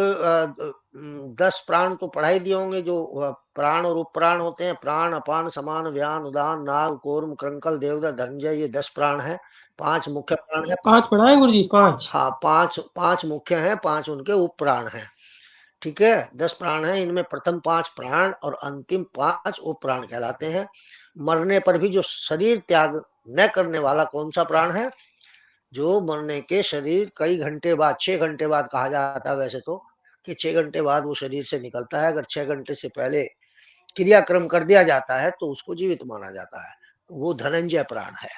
10 प्राण तो पढ़ाई दिए होंगे, जो प्राण और उपप्राण होते हैं। प्राण, अपान, समान, व्यान, उदान, नाग, कूर्म, कृंकल, देवदत्त, धनंजय, ये 10 प्राण है। 5 मुख्य प्राण है। 5 पढ़ाए गुरुजी? 5? हाँ, 5 मुख्य हैं, 5 उनके उप प्राण हैं। ठीक है, 10 प्राण हैं। इनमें प्रथम 5 प्राण और अंतिम 5 उप प्राण कहलाते हैं। मरने पर भी जो शरीर त्याग न करने वाला कौन सा प्राण है? जो मरने के शरीर कई घंटे बाद, 6 घंटे बाद कहा जाता है वैसे तो, कि 6 घंटे बाद वो शरीर से निकलता है। अगर 6 घंटे से पहले क्रियाक्रम कर दिया जाता है तो उसको जीवित माना जाता है। वो धनंजय प्राण है।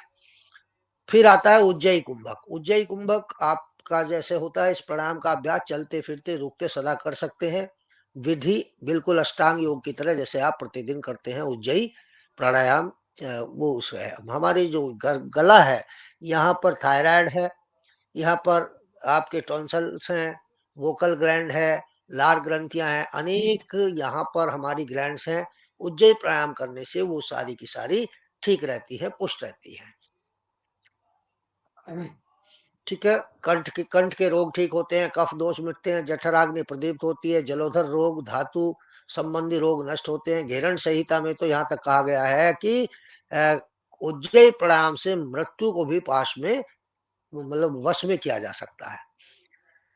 फिर आता है उज्जयी कुंभक। उज्जयी कुंभक आपका जैसे होता है, इस प्राणायाम का अभ्यास चलते फिरते रुकते सदा कर सकते हैं। विधि बिल्कुल अष्टांग योग की तरह जैसे आप प्रतिदिन करते हैं उज्जयी प्राणायाम, वो उसमें है। हमारी जो गला है, यहाँ पर थायराइड है, यहाँ पर आपके टॉन्सल्स हैं, वोकल ग्लैंड है, लार ग्रंथियां हैं, अनेक यहाँ पर हमारी ग्लैंड्स हैं। उज्जयी प्राणायाम करने से वो सारी की सारी ठीक रहती है, पुष्ट रहती है। ठीक है। कंठ के रोग ठीक होते हैं, कफ दोष मिटते हैं, जठराग्नि प्रदीप्त होती है, जलोधर रोग, धातु संबंधी रोग नष्ट होते हैं। घेरण संहिता में तो यहाँ तक कहा गया है कि उज्जयी प्राणायाम से मृत्यु को भी पास में, मतलब वश में किया जा सकता है।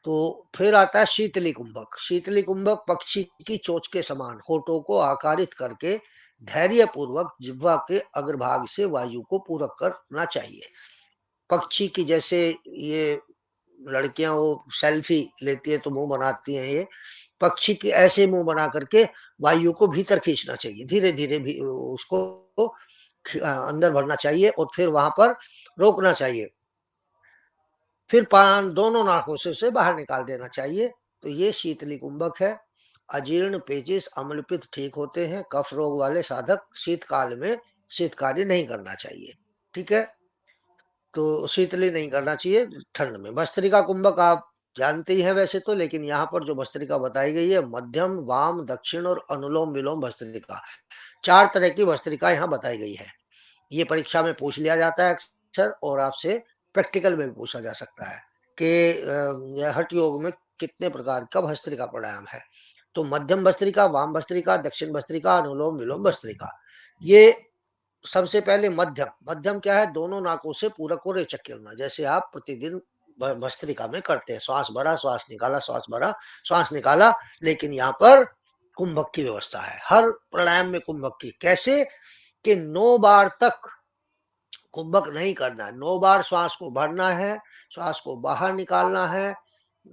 तो फिर आता है शीतली कुंभक। शीतली कुंभक पक्षी की चोंच के समान होठों को आकारित करके धैर्य पूर्वक जिह्वा के अग्रभाग से वायु को पूरक करना चाहिए। पक्षी की जैसे ये लड़कियां वो सेल्फी लेती है तो मुंह बनाती हैं, ये पक्षी के ऐसे मुंह बना करके वायु को भीतर खींचना चाहिए। धीरे धीरे भी उसको अंदर भरना चाहिए और फिर वहां पर रोकना चाहिए। फिर पान दोनों नाकों से उसे बाहर निकाल देना चाहिए। तो ये शीतली कुंभक है। अजीर्ण, पेचिश, अम्लपित्त ठीक होते हैं। कफ रोग वाले साधक शीतकाल में शीतकार्य नहीं करना चाहिए। ठीक है। तो शीतली नहीं करना चाहिए ठंड में। भस्त्रिका कुंभक आप जानते ही हैं वैसे तो, लेकिन यहाँ पर जो भस्त्रिका बताई गई है, मध्यम, वाम, दक्षिण और अनुलोम विलोम भस्त्रिका, 4 तरह की भस्त्रिका यहाँ बताई गई है। ये परीक्षा में पूछ लिया जाता है अक्सर, और आपसे प्रैक्टिकल में भी पूछा जा सकता है कि हठ योग में कितने प्रकार का भस्त्रिका प्राणायाम है। तो मध्यम भस्त्रिका, वाम भस्त्रिका, दक्षिण भस्त्रिका, अनुलोम विलोम भस्त्रिका। ये सबसे पहले मध्यम। मध्यम क्या है? दोनों नाकों से पूरक को रेचक करना, जैसे आप प्रतिदिन भस्त्रिका में करते हैं। श्वास भरा, श्वास निकाला, श्वास भरा, श्वास निकाला। लेकिन यहाँ पर कुंभक की व्यवस्था है हर प्राणायाम में। कुंभक की कैसे? कि 9 बार तक कुंभक नहीं करना है। 9 बार श्वास को भरना है, श्वास को बाहर निकालना है,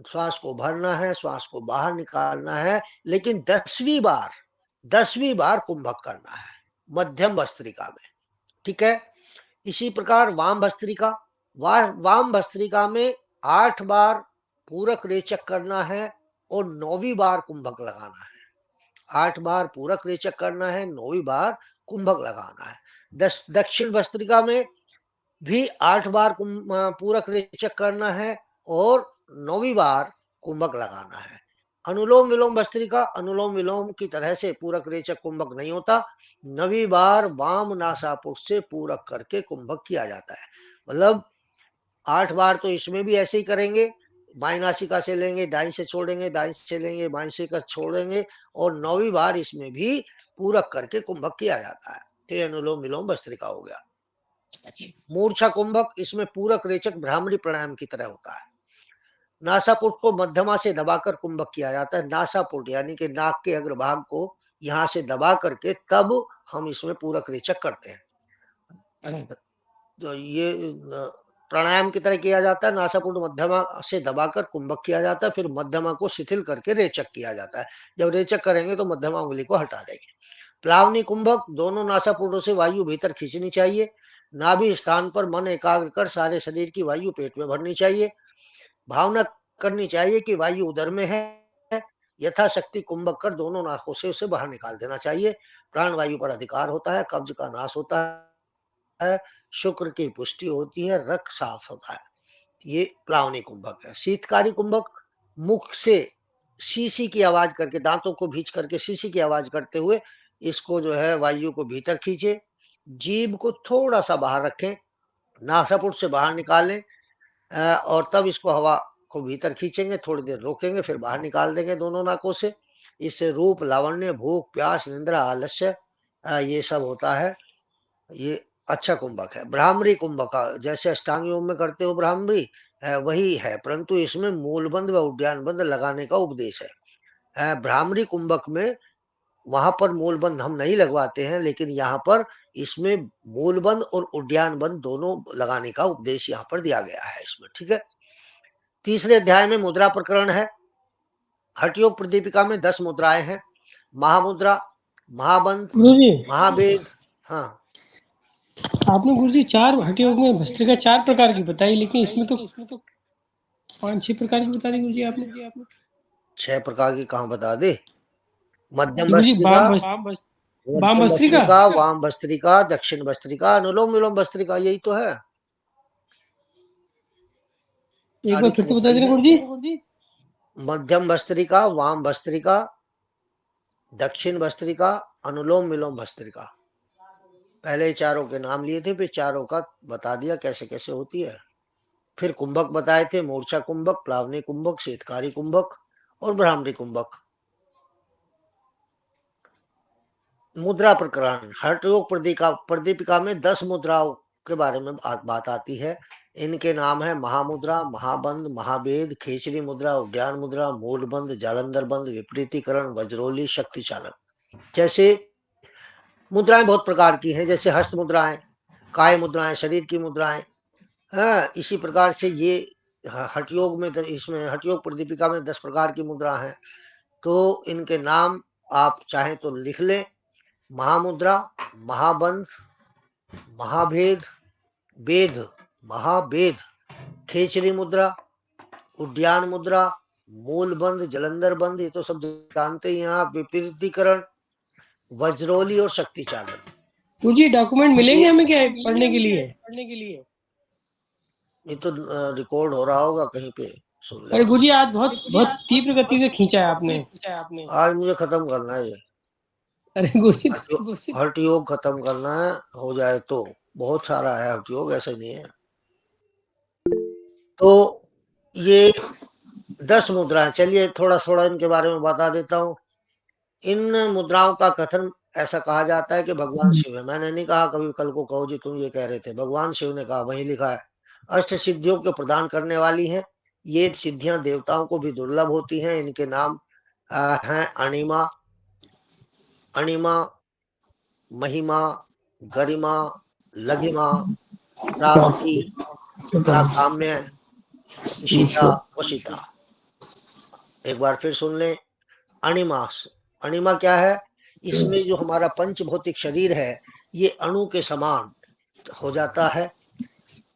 श्वास को भरना है, श्वास को बाहर निकालना है। लेकिन 10वीं बार कुंभक करना है मध्यम भस्त्रिका में। ठीक है। इसी प्रकार वाम भस्त्रिका। वाम भस्त्रिका में 8 बार पूरक रेचक करना है और 9वीं बार कुंभक लगाना है। 8 बार पूरक रेचक करना है, 9वीं बार कुंभक लगाना है। दक्षिण भस्त्रिका में भी 8 बार पूरक रेचक करना है और 9वीं बार कुंभक लगाना है। अनुलोम विलोम भस्त्रिका, अनुलोम विलोम की तरह से पूरक रेचक कुंभक नहीं होता। 9वीं बार वाम नासापुट से पूरक करके कुंभक किया जाता है। मतलब 8 बार तो इसमें भी ऐसे ही करेंगे, बाई नासिका से लेंगे, दाई से छोड़ेंगे, दाई से लेंगे, बाई से कर छोड़ेंगे, और 9वीं बार इसमें भी पूरक करके कुंभक किया जाता है। तो अनुलोम विलोम भस्त्रिका हो गया। मूर्छा कुंभक, इसमें पूरक रेचक भ्रामरी प्राणायाम की तरह होता है। नासापुट को मध्यमा से दबाकर कुंभक किया जाता है। नासापुट यानी कि नाक के अग्रभाग को यहाँ से दबा करके तब हम इसमें पूरक रेचक करते हैं। तो ये प्राणायाम की तरह किया जाता है। नासापुट मध्यमा से दबाकर कुंभक किया जाता है, फिर मध्यमा को शिथिल करके रेचक किया जाता है। जब रेचक करेंगे तो मध्यमा उंगली को हटा देंगे। प्लावनी कुंभक, दोनों नासापुटों से वायु भीतर खींचनी चाहिए। नाभि स्थान पर मन एकाग्र कर सारे शरीर की वायु पेट में भरनी चाहिए। भावना करनी चाहिए कि वायु उदर में है। यथाशक्ति कुंभक कर दोनों नाकों से उसे बाहर निकाल देना चाहिए। प्राण वायु पर अधिकार होता है, कब्ज का नाश होता है, शुक्र की पुष्टि होती है, रक्त साफ होता है। ये प्लावनी कुंभक है। शीतकारी कुंभक, मुख से शीशी की आवाज करके, दांतों को भींच करके शीशी की आवाज करते हुए इसको जो है वायु को भीतर खींचे, जीभ को थोड़ा सा बाहर रखें, नासापुट से बाहर निकालें और तब इसको हवा को भीतर खींचेंगे, थोड़ी देर रोकेंगे, फिर बाहर निकाल देंगे दोनों नाकों से। इससे रूप, लावण्य, भूख, प्यास, निंद्रा, आलस्य ये सब होता है। ये अच्छा कुंभक है। भ्रामरी कुंभक, जैसे अष्टांग योग में करते हो भ्रामरी, वही है, परंतु इसमें मूलबंध व उद्यान बंध लगाने का उपदेश है। भ्रामरी कुंभक में वहां पर मूलबंध हम नहीं लगवाते हैं, लेकिन यहाँ पर इसमें मूलबंध और उद्यान बंध दोनों लगाने का उपदेश यहाँ पर दिया गया है इसमें। ठीक है। तीसरे अध्याय में मुद्रा प्रकरण है। हठयोग प्रदीपिका में 10 मुद्राएं हैं। महामुद्रा, महाबंध, गुरुजी महाभेद। हाँ, आपने गुरुजी 4 हठयोग में भस्त्रिका 4 प्रकार की बताई, लेकिन इसमें तो 5-6 प्रकार की बता दी गुरुजी आपने। 6 प्रकार की कहाँ बता दे। मध्यम गुरुजी भस्त्रिका, वाम मध्यम भस्त्रिका, भस्त्रिका, वाम भस्त्रिका, दक्षिण भस्त्रिका, अनुलोम विलोम भस्त्रिका, यही तो है। एक बार फिर से बता देना गुरुजी। मध्यम भस्त्रिका, वाम भस्त्रिका, दक्षिण भस्त्रिका, अनुलोम विलोम भस्त्रिका। पहले चारों के नाम लिए थे, फिर चारों का बता दिया कैसे कैसे होती है। फिर कुंभक बताए थे, मूर्छा कुंभक, प्लावनी कुंभक, शीतकारी कुंभक और भ्रामरी कुंभक। मुद्रा प्रकरण, हठयोग प्रदीपिका में 10 मुद्राओं के बारे में बात आती है। इनके नाम है महामुद्रा, महाबंध, महाभेद, खेचरी मुद्रा, उद्यान मुद्रा, मूलबंध, जालंधर बंध, विपरीतीकरण, वज्रोली, शक्ति चालन। जैसे मुद्राएं बहुत प्रकार की हैं, जैसे हस्त मुद्राएं, काय मुद्राएं, शरीर की मुद्राएं। हाँ, इसी प्रकार से ये हठयोग में, इसमें हठयोग प्रदीपिका में 10 प्रकार की मुद्रा है। तो इनके नाम आप चाहें तो लिख लें। महामुद्रा, महाबंध, महाभेद, वेद, महाभेद, खेचरी मुद्रा, उद्यान मुद्रा, मूल बंध, जलंधर बंध, ये तो सब जानते ही हैं आप। विपरीतीकरण, वज्रोली और शक्ति चालन। गुरुजी डॉक्यूमेंट मिलेंगे हमें क्या पढ़ने के लिए? ये तो रिकॉर्ड हो रहा होगा कहीं पे, सुन अरे लेना। गुरुजी आज बहुत बहुत तीव्र गति से खींचा है आपने। आज मुझे खत्म करना है ये अरे गुरुजी हठ योग खत्म करना है, हो जाए तो। बहुत सारा है हठ योग, ऐसे नहीं है। तो ये 10 मुद्राएं, चलिए थोड़ा थोड़ा इनके बारे में बता देता हूँ। इन मुद्राओं का कथन ऐसा कहा जाता है कि भगवान शिव है। मैंने नहीं कहा, कभी कल को कहो जी तुम ये कह रहे थे, भगवान शिव ने कहा, वही लिखा है। अष्ट सिद्धियों को प्रदान करने वाली हैं। ये सिद्धियां देवताओं को भी दुर्लभ होती हैं। इनके नाम हैं अणिमा, अणिमा, महिमा, गरिमा, लघिमा, प्राप्ति, प्राकाम्य, इशिता, वशिता। एक बार फिर सुन लें। अणिमा, अणिमा क्या है? इसमें जो हमारा पंच भौतिक शरीर है, ये अणु के समान हो जाता है।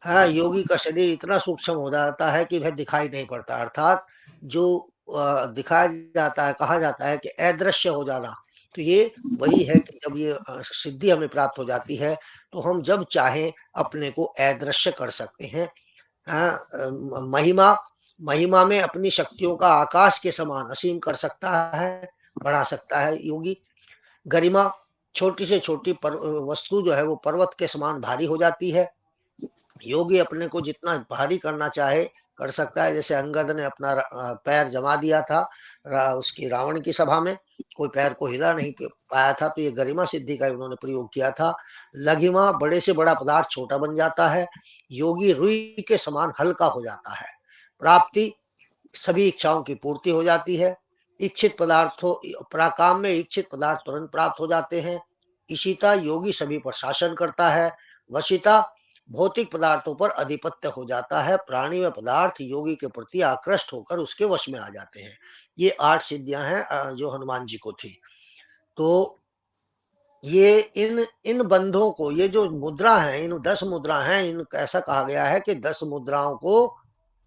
हाँ, योगी का शरीर इतना सूक्ष्म हो जाता है कि वह दिखाई नहीं पड़ता। अर्थात जो दिखाया जाता है, कहा जाता है कि अदृश्य हो जाना। तो ये वही है कि जब ये सिद्धि हमें प्राप्त हो जाती है, तो हम जब चाहें अपने को अदृश्य कर सकते हैं। महिमा, महिमा में अपनी शक्तियों का आकाश के समान असीम कर सकता है, बढ़ा सकता है योगी। गरिमा, छोटी से छोटी वस्तु जो है वो पर्वत के समान भारी हो जाती है। योगी अपने को जितना भारी करना चाहे कर सकता है। जैसे अंगद ने अपना पैर जमा दिया था उसकी रावण की सभा में, कोई पैर को हिला नहीं पाया था, तो ये गरिमा सिद्धि का उन्होंने प्रयोग किया था। लघिमा, बड़े से बड़ा पदार्थ छोटा बन जाता है। योगी रुई के समान हल्का हो जाता है। प्राप्ति, सभी इच्छाओं की पूर्ति हो जाती है। इच्छित पदार्थों, प्राकाम में इच्छित पदार्थ तुरंत प्राप्त हो जाते हैं। इशिता, योगी सभी पर शासन करता है। वशीता, भौतिक पदार्थों पर अधिपत्य हो जाता है। प्राणी व पदार्थ योगी के प्रति आकृष्ट होकर उसके वश में आ जाते हैं। ये 8 सिद्धियां हैं जो हनुमान जी को थी। तो ये इन बंधों को, ये जो मुद्रा है, इन 10 मुद्रा हैं, इन ऐसा कहा गया है कि 10 मुद्राओं को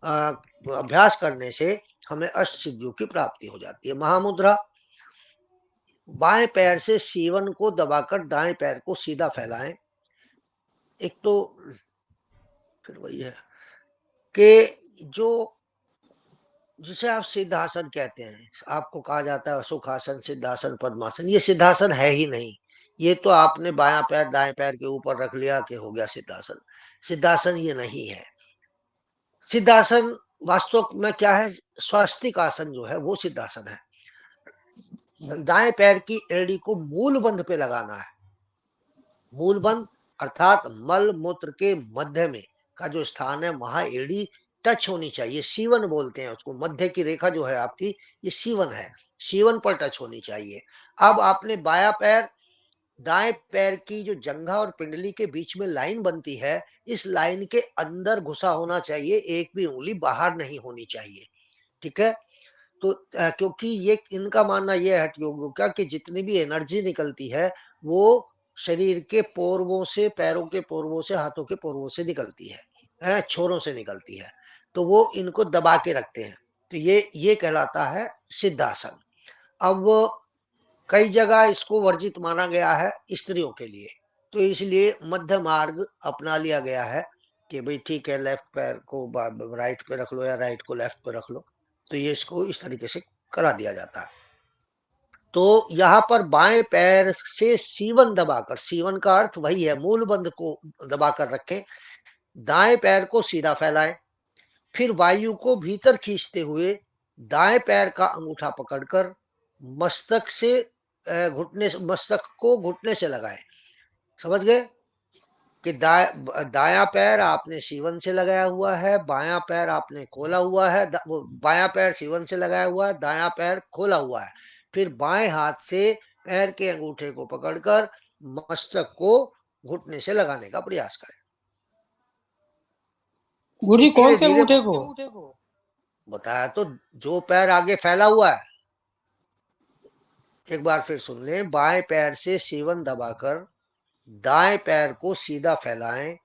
अभ्यास करने से हमें अष्ट सिद्धियों की प्राप्ति हो जाती है। महामुद्रा, बाएं पैर से सीवन को दबाकर दाएं पैर को सीधा फैलाएं। एक तो फिर वही है कि जो जिसे आप सिद्धासन कहते हैं, आपको कहा जाता है सुखासन, सिद्धासन, पद्मासन, ये सिद्धासन है ही नहीं। ये तो आपने बायां पैर दाएं पैर के ऊपर रख लिया कि हो गया सिद्धासन। सिद्धासन ये नहीं है। सिद्धासन वास्तव में क्या है? स्वास्तिक आसन जो है वो सिद्धासन है। दाएं पैर की एड़ी को मूल बंध पे लगाना है। मूल बंध अर्थात मल मूत्र के मध्य में का जो स्थान है वहां एड़ी टच होनी चाहिए। सीवन बोलते हैं उसको। मध्य की रेखा जो है आपकी, ये सीवन है। सीवन पर टच होनी चाहिए। अब आपने बायां पैर, दाएं पैर की जो जंघा और पिंडली के बीच में लाइन बनती है, इस लाइन के अंदर घुसा होना चाहिए। एक भी उंगली बाहर नहीं होनी चाहिए। ठीक है? तो क्योंकि ये इनका मानना यह है हठ योगियों का कि जितनी भी एनर्जी निकलती है वो शरीर के पोर्वों से, पैरों के पोर्वों से, हाथों के पोर्वों से निकलती है, छोरों से निकलती है। तो वो इनको दबा के रखते हैं। तो ये कहलाता है सिद्धासन। अब कई जगह इसको वर्जित माना गया है स्त्रियों के लिए, तो इसलिए मध्य मार्ग अपना लिया गया है कि भाई ठीक है, लेफ्ट पैर को राइट पे रख लो या राइट को लेफ्ट पे रख लो। तो ये इसको इस तरीके से करा दिया जाता है। तो यहाँ पर बाएं पैर से सीवन दबाकर, सीवन का अर्थ वही है, मूल बंध को दबाकर रखें। दाएं पैर को सीधा फैलाएं। फिर वायु को भीतर खींचते हुए दाएं पैर का अंगूठा पकड़कर मस्तक से मस्तक को घुटने से लगाएं। समझ गए कि दायां पैर आपने सीवन से लगाया हुआ है, बायां पैर आपने खोला हुआ है। बायां पैर सीवन से लगाया हुआ है, दायां पैर खोला हुआ है। फिर बाएं हाथ से पैर के अंगूठे को पकड़कर मस्तक को घुटने से लगाने का प्रयास करें। गुरु जी तो कौन से धीरे अंगूठे को? बताया तो, जो पैर आगे फैला हुआ है। एक बार फिर सुन लें। बाएं पैर से सीवन दबाकर दाएं पैर को सीधा फैलाएं।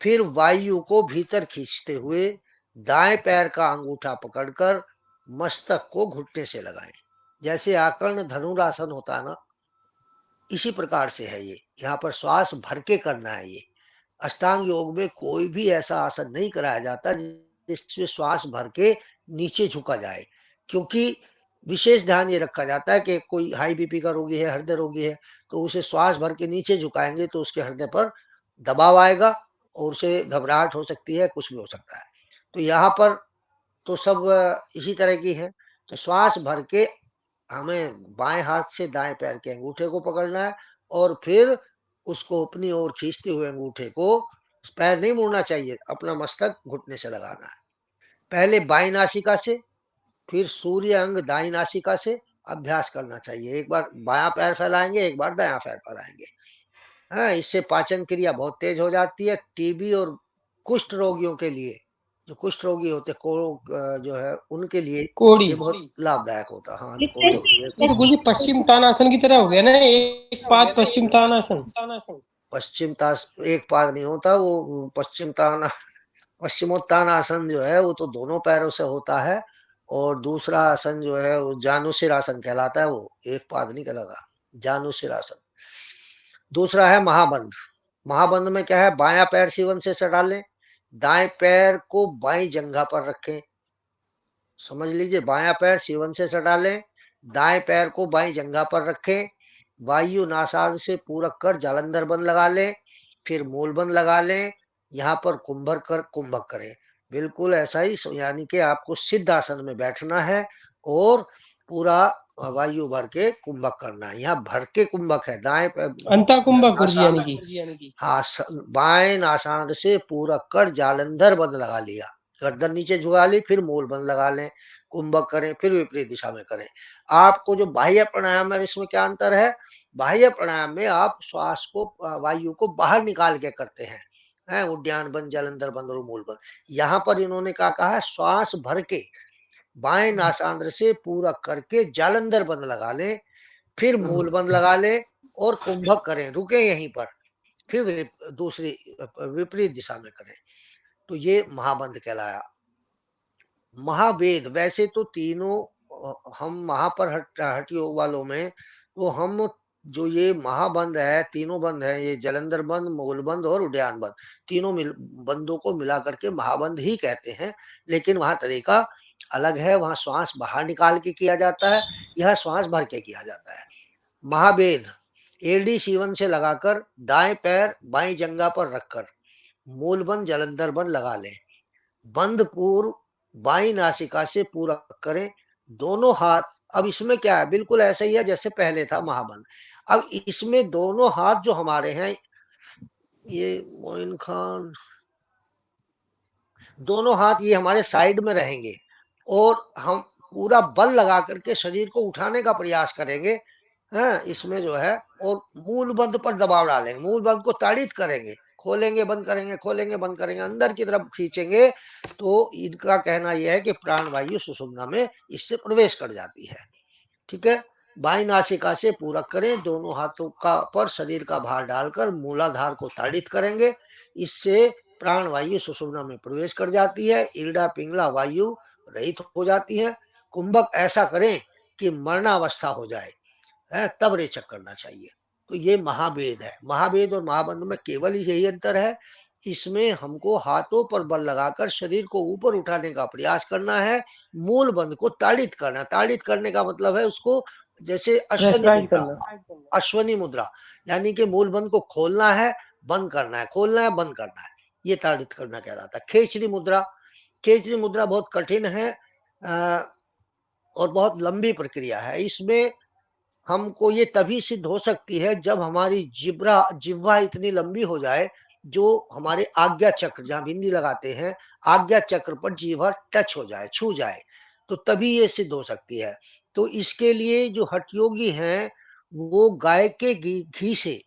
फिर वायु को भीतर खींचते हुए दाएं पैर का अंगूठा पकड़कर मस्तक को घुटने से लगाएं। जैसे आकर्ण धनुरासन होता है ना, इसी प्रकार से है ये। यहाँ पर श्वास भर के करना है ये। अष्टांग योग में कोई भी ऐसा आसन नहीं कराया जाता जिसमें श्वास भर के नीचे झुका जाए, क्योंकि विशेष ध्यान ये रखा जाता है कि कोई हाई बीपी का रोगी है, हृदय रोगी है, तो उसे श्वास भर के नीचे झुकाएंगे तो उसके हृदय पर दबाव आएगा और उसे घबराहट हो सकती है, कुछ भी हो सकता है। तो यहाँ पर तो सब इसी तरह की है। तो श्वास भर के हमें बाएं हाथ से दाएं पैर के अंगूठे को पकड़ना है और फिर उसको अपनी ओर खींचते हुए अंगूठे को, पैर नहीं मुड़ना चाहिए, अपना मस्तक घुटने से लगाना है। पहले बाईं नासिका से, फिर सूर्य अंग दाईं नासिका से अभ्यास करना चाहिए। एक बार बायां पैर फैलाएंगे, एक बार दायां पैर फैलाएंगे। हाँ, इससे पाचन क्रिया बहुत तेज हो जाती है। टीबी और कुष्ठ रोगियों के लिए, जो कुष्ठ रोगी होते जो है उनके लिए कोड़ी। ये बहुत लाभदायक होता है। हाँ, ये तो गुरु जी पश्चिम तानासन की तरह हो गया ना, एक पाद पश्चिम तानासन। पश्चिम तास एक पाद नहीं होता, वो पश्चिमोत्तानासन जो है वो तो दोनों पैरों से होता है, और दूसरा आसन जो है वो जानुशिर आसन कहलाता है। वो एक पाद नहीं कहलाता, जानुशिर आसन। दूसरा है महाबंध। महाबंध में क्या है? बायां पैर सीवन से सटा लें, दाएं पैर को बाईं जंघा पर रखें। समझ लीजिए, बायां पैर सीवन से सटा लें, दाएं पैर को बाईं जंघा पर रखें। वायु नासाद से पूरक कर जालंधर बंद लगा लें, फिर मूल बंद लगा लें। यहाँ पर कुंभक करें। बिल्कुल ऐसा ही, यानी कि आपको सिद्ध आसन में बैठना है और पूरा वायु भर के कुंभक करना है। यहाँ भर के कुंभक है, दाएं अंता कुंभक गुरु जी यानी कि। हाँ, बाएं नासाद से पूरक कर जालंधर बंद लगा लिया, गर्दन नीचे झुका ली, फिर मूल बंद लगा लें, कुंभक करें, फिर विपरीत दिशा में करें। आपको जो बाह्य प्राणायाम है इसमें क्या अंतर है? बाह्य प्राणायाम में आप श्वास को वायु को बाहर निकाल के करते हैं, उद्यान बंद, जलंधर बंद और मूल बंद। यहाँ पर इन्होंने क्या कहा है, श्वास भर के बाएं नासांद्र से पूरा करके जालंधर बंद लगा लें, फिर मूल बंद लगा लें और कुंभक करें, रुके यहीं पर, फिर दूसरी विपरीत दिशा में करें, तो ये महाबंद कहलाया। महावेद, वैसे तो तीनों हम पर हठ योग वालों में तो हम जो ये महाबंद है, तीनों बंद है, ये जलंधर बंद, मूल बंद और उद्यान बंद, तीनों बंदों को मिला करके महाबंद ही कहते हैं। लेकिन वहां तरीका अलग है, वहां श्वास बाहर निकाल के किया जाता है, यह श्वास भर के किया जाता है। महावेद एडी सीवन से लगाकर दाएं पैर बाएं जंगा पर रखकर मूल बंद, जलंधर बंद लगा लें। बंद पूर्व बाई नासिका से पूरा करें, दोनों हाथ। अब इसमें क्या है, बिल्कुल ऐसा ही है जैसे पहले था महाबंद। अब इसमें दोनों हाथ जो हमारे हैं, ये मोइन खान, दोनों हाथ ये हमारे साइड में रहेंगे और हम पूरा बल लगा करके शरीर को उठाने का प्रयास करेंगे, इसमें जो है, और मूल बंद पर दबाव डालेंगे, मूल बंद को ताड़ित करेंगे, खोलेंगे बंद करेंगे, खोलेंगे बंद करेंगे, अंदर की तरफ खींचेंगे। तो इनका कहना यह है कि प्राण वायु सुषुम्ना में इससे प्रवेश कर जाती है। ठीक है, बाई नासिका से पूरक करें, दोनों हाथों का पर शरीर का भार डालकर मूलाधार को ताड़ित करेंगे, इससे प्राण वायु सुषुम्ना में प्रवेश कर जाती है, इरडा पिंगला वायु रहित हो जाती है। कुंभक ऐसा करें कि मरणावस्था हो जाए, तब रेचक करना चाहिए। तो ये महाभेद है। महाभेद और महाबंध में केवल यही अंतर है, इसमें हमको हाथों पर बल लगाकर शरीर को ऊपर उठाने का प्रयास करना है, मूल बंध को ताड़ित करना। ताड़ित करने का मतलब है उसको, जैसे अश्वनी प्रेशराइज मुद्रा, करना। अश्वनी मुद्रा, यानी कि मूल बंध को खोलना है, बंद करना है, खोलना है, बंद करना है, ये ताड़ित करना कहलाता है। खेचरी मुद्रा, खेचरी मुद्रा बहुत कठिन है और बहुत लंबी प्रक्रिया है। इसमें हमको ये तभी सिद्ध हो सकती है जब हमारी जिह्वा इतनी लंबी हो जाए, जो हमारे आज्ञा चक्र, जहाँ बिंदी लगाते हैं, आज्ञा चक्र पर जिह्वा टच हो जाए, छू जाए, तो तभी ये सिद्ध हो सकती है। तो इसके लिए जो हठयोगी हैं, वो गाय के घी से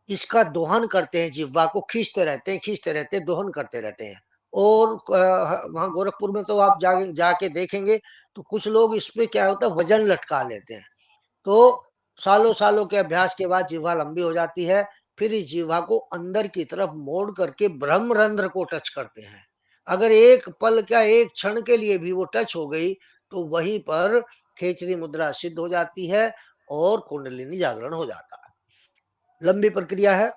इसका दोहन करते हैं, जिह्वा को खींचते रहते हैं, खींचते रहते हैं, दोहन करते रहते हैं। और वहां गोरखपुर में तो आप जाके देखेंगे तो कुछ लोग इस पे क्या होता है, वजन लटका लेते हैं। तो सालों सालों के अभ्यास के बाद जिह्वा लंबी हो जाती है, फिर इस जिह्वा को अंदर की तरफ मोड़ करके ब्रह्मरंध्र को टच करते हैं। अगर एक पल क्या, एक क्षण के लिए भी वो टच हो गई, तो वहीं पर खेचरी मुद्रा सिद्ध हो जाती है और कुंडलिनी जागरण हो जाता है। लंबी प्रक्रिया है।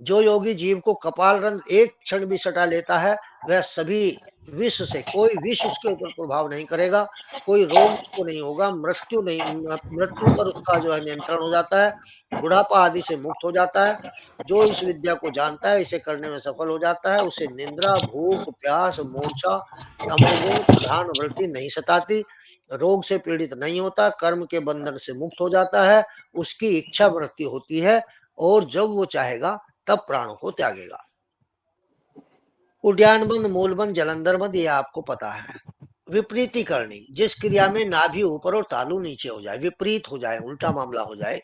जो योगी जीव को कपाल रंध्र एक क्षण भी सटा लेता है, वह सभी विष से, कोई विष उसके ऊपर प्रभाव नहीं करेगा, कोई रोग उसको नहीं होगा, मृत्यु पर उसका जो है नियंत्रण हो जाता है, बुढ़ापा आदि से मुक्त हो जाता है। जो इस विद्या को जानता है, इसे करने में सफल हो जाता है, उसे निंद्रा, भूख, प्यास, मूर्छा, तमोगुण प्रधान वृत्ति नहीं सताती, रोग से पीड़ित नहीं होता, कर्म के बंधन से मुक्त हो जाता है, उसकी इच्छा वृत्ति होती है और जब वो चाहेगा तब प्राणों को त्यागेगा। उद्यान बंद, मूल बंद, जलंधर बंद, ये आपको पता है। विपरीती करनी, जिस क्रिया में नाभि ऊपर और तालु नीचे हो जाए, विपरीत हो जाए, उल्टा मामला हो जाए,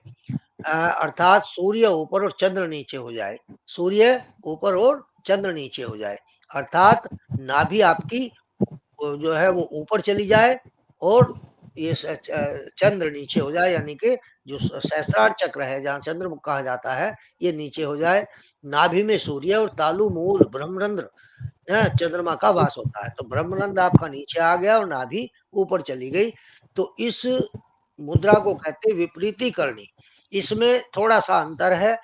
अर्थात सूर्य ऊपर और चंद्र नीचे हो जाए, सूर्य ऊपर और चंद्र नीचे हो जाए, अर्थात नाभि आपकी जो है वो ऊपर चली जाए और ये चंद्र नीचे हो जाए, यानी कि जो सहस्रार चक्र है, जहाँ चंद्र कहा जाता है, ये नीचे हो जाए। नाभि में सूर्य और तालु मूल ब्रह्मरंध्र चंद्रमा का वास होता है, तो ब्रह्मरंध्र आपका नीचे आ गया और नाभि ऊपर चली गई। तो इस मुद्रा को कहते हैं विपरीती करनी। इसमें थोड़ा सा अंतर है,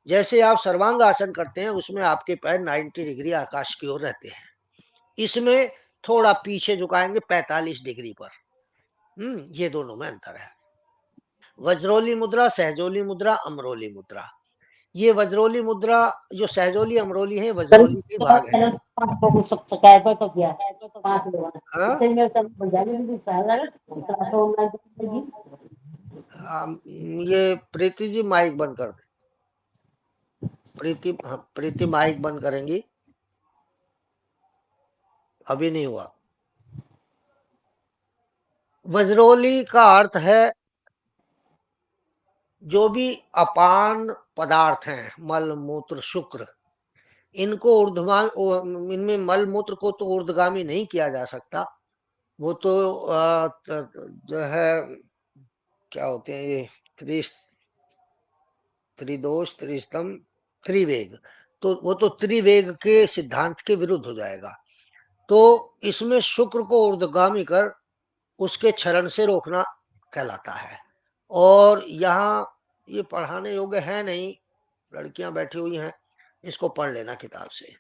जैसे आप सर्वांग आसन करते हैं, उसमें आपके पैर 90 डिग्री आकाश की ओर रहते हैं, इसमें थोड़ा पीछे झुकाएंगे 45 डिग्री पर। ये दोनों में अंतर है। वज्रोली मुद्रा, सहजोली मुद्रा, अमरोली मुद्रा। ये वज्रोली मुद्रा, जो सहजोली अमरोली है, वज्रोली के भाग है। ये प्रीति जी माइक बंद कर दे। प्रीति माइक बंद करेंगी, अभी नहीं हुआ। वज्रोली का अर्थ है जो भी अपान पदार्थ हैं, मल मूत्र शुक्र, इनको ऊर्ध्वगामी, इनमें मल मूत्र को तो ऊर्ध्वगामी नहीं किया जा सकता। वो तो जो है क्या होते हैं ये त्रिदोष त्रिस्तम त्रिवेग, तो वो तो त्रिवेग के सिद्धांत के विरुद्ध हो जाएगा। तो इसमें शुक्र को ऊर्ध्वगामी कर उसके क्षरण से रोकना कहलाता है। और यहाँ ये पढ़ाने योग्य है नहीं, लड़कियां बैठी हुई हैं, इसको पढ़ लेना किताब से।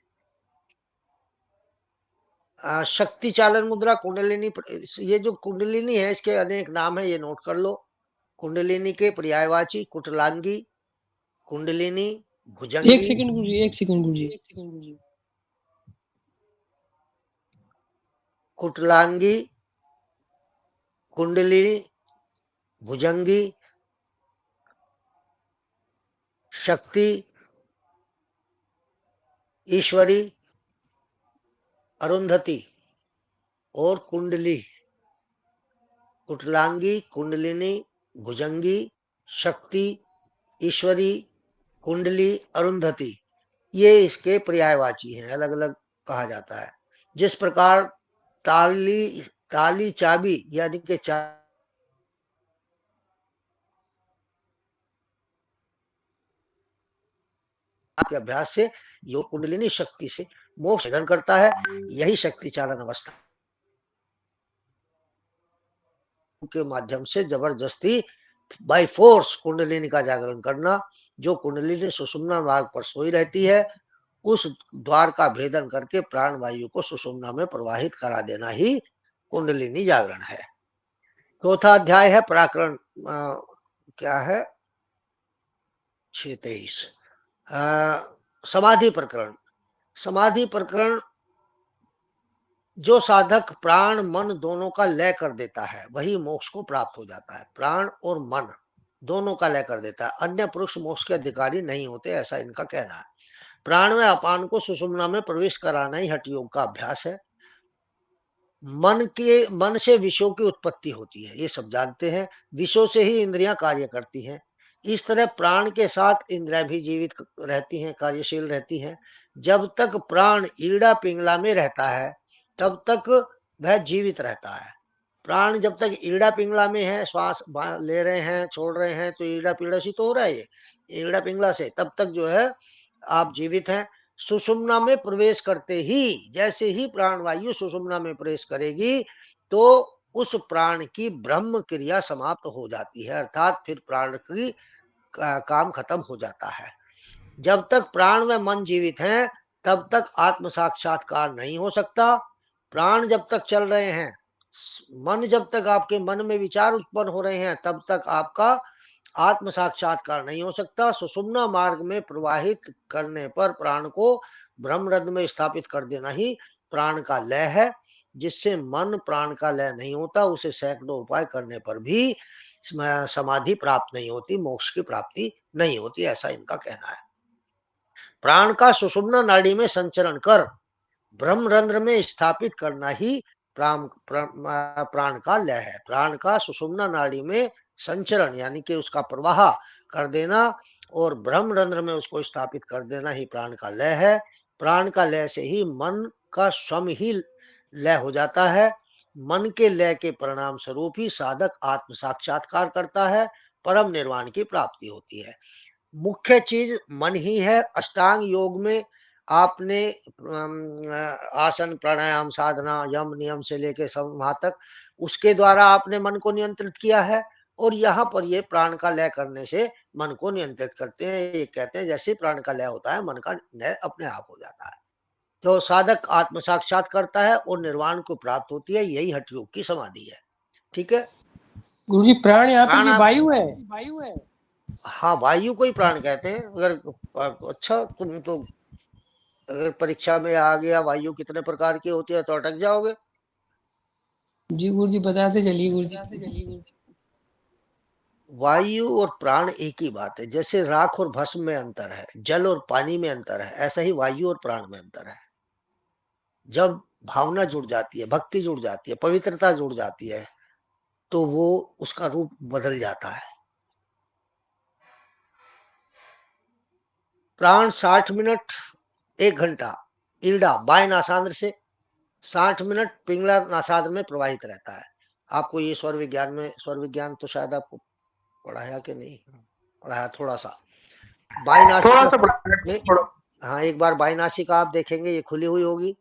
शक्ति चालन मुद्रा कुंडलिनी, ये जो कुंडलिनी है इसके अनेक नाम है, ये नोट कर लो। कुंडलिनी के पर्यायवाची कुटलांगी, कुंडलिनी, एक भुजंगी, सेकंड गुरुजी, एक सेकंड गुरुजी। कुटलांगी, कुंडलिनी, भुजंगी, शक्ति, ईश्वरी, अरुंधति और कुंडली। कुटलांगी, कुंडलिनी, भुजंगी, शक्ति, ईश्वरी, कुंडली, अरुंधति, ये इसके पर्यायवाची हैं, अलग अलग कहा जाता है। जिस प्रकार ताली चाबी यानी कि के अभ्यास से योग कुंडलिनी शक्ति से मोक्ष साधन करता है, यही शक्ति चालन अवस्था के माध्यम से जबरदस्ती बाय फोर्स कुंडलिनी का जागरण करना। जो कुंडलिनी सुषुम्ना मार्ग पर सोई रहती है, उस द्वार का भेदन करके प्राण वायु को सुषुम्ना में प्रवाहित करा देना ही कुंडलिनी जागरण है। चौथा अध्याय है प्रकरण क्या है 623 समाधि प्रकरण। समाधि प्रकरण जो साधक प्राण मन दोनों का लय कर देता है वही मोक्ष को प्राप्त हो जाता है। प्राण और मन दोनों का लय कर देता है, अन्य पुरुष मोक्ष के अधिकारी नहीं होते, ऐसा इनका कहना है। प्राण में अपान को सुषुम्ना में प्रवेश कराना ही हठ योग का अभ्यास है। मन से विषयों की उत्पत्ति होती है, ये सब जानते हैं। विषयों से ही इंद्रियां कार्य करती हैं। इस तरह प्राण के साथ इंद्रियां भी जीवित रहती हैं, कार्यशील रहती हैं। जब तक प्राण ईड़ा पिंगला में रहता है तब तक वह जीवित रहता है। प्राण जब तक ईड़ा पिंगला में है, श्वास ले रहे हैं छोड़ रहे हैं, तो ईड़ा पीड़ा से तो हो रहा है ये ईड़ा पिंगला से, तब तक जो है आप जीवित हैं। सुषुम्ना में प्रवेश करते ही, जैसे ही प्राण वायु सुषुम्ना में प्रवेश करेगी तो उस प्राण की ब्रह्म क्रिया समाप्त हो जाती है, अर्थात फिर प्राण की काम खत्म हो जाता है। जब तक प्राण व मन जीवित हैं तब तक आत्म साक्षात्कार नहीं हो सकता। प्राण जब तक चल रहे हैं, मन जब तक आपके मन में विचार उत्पन्न हो रहे हैं, तब तक आपका आत्म साक्षात्कार नहीं हो सकता। सुषुम्ना मार्ग में प्रवाहित करने पर प्राण को ब्रह्मरंध्र में स्थापित कर देना ही प्राण का लय है। जिससे मन प्राण का लय नहीं होता, उसे सैकड़ों उपाय करने पर भी समाधि प्राप्त नहीं होती, मोक्ष की प्राप्ति नहीं होती, ऐसा इनका कहना है। प्राण का सुषुम्ना नाड़ी में संचरण कर ब्रह्मरंध्र में स्थापित करना ही प्राण का लय है। प्राण का सुषुम्ना नाड़ी में संचरण यानी कि उसका प्रवाह कर देना और ब्रह्मरंध्र में उसको स्थापित कर देना ही प्राण का लय है। प्राण का लय से ही मन का स्वयं ही लय हो जाता है। मन के लय के परिणाम स्वरूप ही साधक आत्म साक्षात्कार करता है, परम निर्वाण की प्राप्ति होती है। मुख्य चीज मन ही है। अष्टांग योग में आपने आसन प्राणायाम साधना यम नियम से लेके सब वहां तक उसके द्वारा आपने मन को नियंत्रित किया है, और यहाँ पर ये प्राण का लय करने से मन को नियंत्रित करते हैं। ये कहते हैं जैसे प्राण का लय होता है मन का लय अपने आप हो जाता है। तो साधक आत्म साक्षात करता है और निर्वाण को प्राप्त होती है, यही हठ योग की समाधि है। ठीक है गुरुजी, प्राण यहाँ पर प्राण ये आप वायु है। हाँ वायु को ही प्राण कहते हैं। अगर अच्छा तुम तो अगर परीक्षा में आ गया वायु कितने प्रकार की होती है तो अटक जाओगे। जी गुरुजी, बताते चलिए गुरुजी। वायु और प्राण एक ही बात है। जैसे राख और भस्म में अंतर है, जल और पानी में अंतर है, ऐसा ही वायु और प्राण में अंतर है। जब भावना जुड़ जाती है, भक्ति जुड़ जाती है, पवित्रता जुड़ जाती है, तो वो उसका रूप बदल जाता है। प्राण 60 मिनट 1 घंटा ईड़ा बाएं नासांद्र से 60 मिनट पिंगला नासांद्र में प्रवाहित रहता है। आपको ये स्वर विज्ञान तो शायद आपको पढ़ाया कि नहीं पढ़ाया, थोड़ा सा बाएं थोड़ा नासिका सा में। थोड़ा। हाँ, एक बार बाएं नासिका आप देखेंगे ये खुली हुई होगी,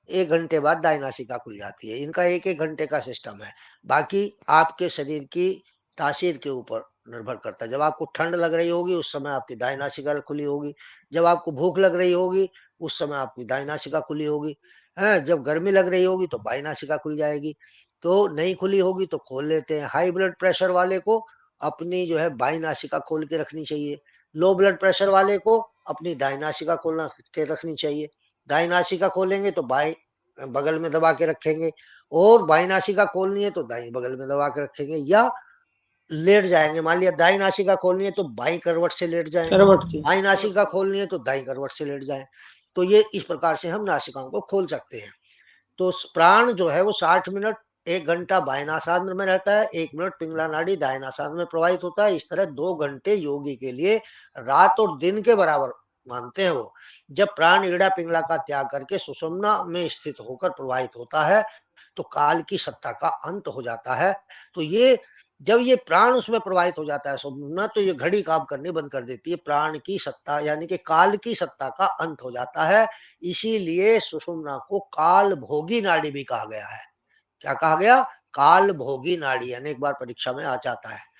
1 घंटे बाद दाएं नासिका खुल जाती है। इनका 1-1 घंटे का सिस्टम है। बाकी आपके शरीर की तासीर के ऊपर निर्भर करता है। जब आपको ठंड लग रही होगी उस समय आपकी दाएं नासिका खुली होगी, जब आपको भूख लग रही होगी उस समय आपकी दाएं नासिका खुली होगी, जब गर्मी लग रही होगी तो बाएं नासिका खुल जाएगी। तो नहीं खुली होगी तो खोल लेते हैं। हाई ब्लड प्रेशर वाले को अपनी जो है बाएं नासिका खोल के रखनी चाहिए। लो ब्लड प्रेशर वाले को अपनी दाएं नासिका खोलना के रखनी चाहिए। दाएं नासिका खोलेंगे तो बाएं बगल में दबा के रखेंगे, और बाएं नासिका खोलनी है तो दाएं बगल में दबा के रखेंगे, या लेट जाएंगे। मान लिया दाएं नासिका खोलनी है तो बाएं करवट से लेट जाएं, करवट से। बाएं नासिका खोलनी है तो दाएं करवट से लेट जाएं। तो ये इस प्रकार से हम नासिकाओं को खोल सकते हैं। तो प्राण जो है वो 60 मिनट 1 घंटा बाएं नासांद्र में रहता है, 1 मिनट पिंगला नाड़ी दाएं नासांद्र में प्रवाहित होता है। इस तरह 2 घंटे योगी के लिए रात और दिन के बराबर मानते हैं वो। जब प्राण ईड़ा पिंगला का त्याग करके सुषुम्ना में स्थित होकर प्रवाहित होता है तो काल की सत्ता का अंत हो जाता है। तो ये जब ये प्राण उसमें प्रवाहित हो जाता है सुषुम्ना, तो ये घड़ी काम करनी बंद कर देती है। प्राण की सत्ता यानी कि काल की सत्ता का अंत हो जाता है। इसीलिए सुषुम्ना को काल भोगी नाड़ी भी कहा गया है। क्या कहा गया? काल भोगी नाड़ी। अनेक बार परीक्षा में आ जाता है।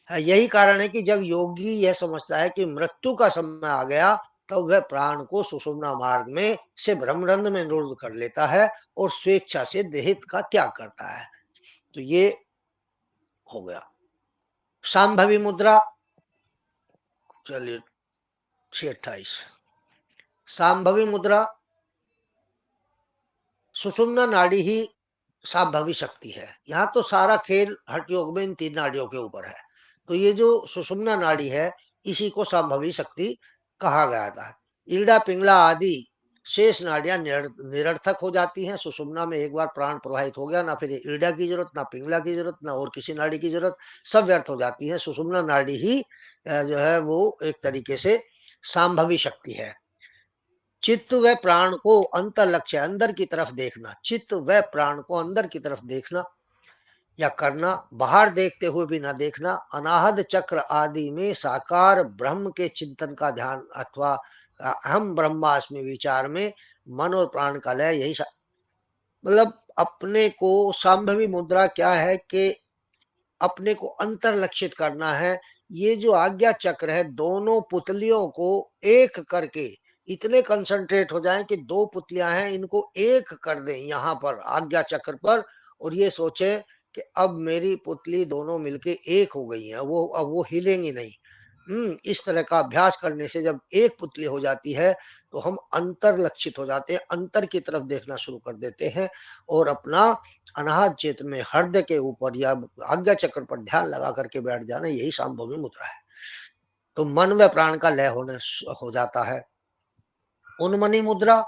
यही कारण है कि जब योगी यह समझता है कि मृत्यु का समय आ गया, तब वह प्राण को सुषुम्ना मार्ग में से ब्रह्मरंध्र में निरुद्ध कर लेता है और स्वेच्छा से देहित का त्याग करता है। तो ये हो गया सांभवी मुद्रा। चलिए 628 सांभवी मुद्रा। सुषुम्ना नाड़ी ही सांभवी शक्ति है। यहाँ तो सारा खेल हठ योग में इन 3 नाड़ियों के ऊपर है। तो ये जो सुषुम्ना नाड़ी है इसी को सांभवी शक्ति कहा गया था। ईड़ा पिंगला आदि शेष नाड़ियां निरर्थक हो जाती हैं। सुषुम्ना में एक बार प्राण प्रवाहित हो गया, ना फिर ईड़ा की जरूरत, ना पिंगला की जरूरत, ना और किसी नाड़ी की जरूरत, सब व्यर्थ हो जाती है। सुषुम्ना नाड़ी ही जो है वो एक तरीके से सांभवी शक्ति है। चित्त व प्राण को अंतर लक्ष्य अंदर की तरफ देखना, चित्त व प्राण को अंदर की तरफ देखना या करना, बाहर देखते हुए भी ना देखना। अनाहद चक्र आदि में साकार ब्रह्म के चिंतन का ध्यान अथवा अहम ब्रह्मास्मि विचार में मन और प्राण का लय, यही मतलब अपने को सांभवी मुद्रा क्या है कि अपने को अंतर लक्षित करना है। ये जो आज्ञा चक्र है दोनों पुतलियों को एक करके इतने कंसंट्रेट हो जाएं कि 2 पुतलियां हैं इनको एक कर दें यहाँ पर आज्ञा चक्र पर, और ये सोचे कि अब मेरी पुतली दोनों मिलके एक हो गई हैं, अब वो हिलेंगी नहीं। इस तरह का अभ्यास करने से जब एक पुतली हो जाती है तो हम अंतर लक्षित हो जाते हैं, अंतर की तरफ देखना शुरू कर देते हैं और अपना अनाहत चेतन में हृदय के ऊपर या आज्ञा चक्र पर ध्यान लगा करके बैठ जाना, यही सांभवी मुद्रा है। तो मन व प्राण का लय होने हो जाता है। उन्मनी मुद्रा।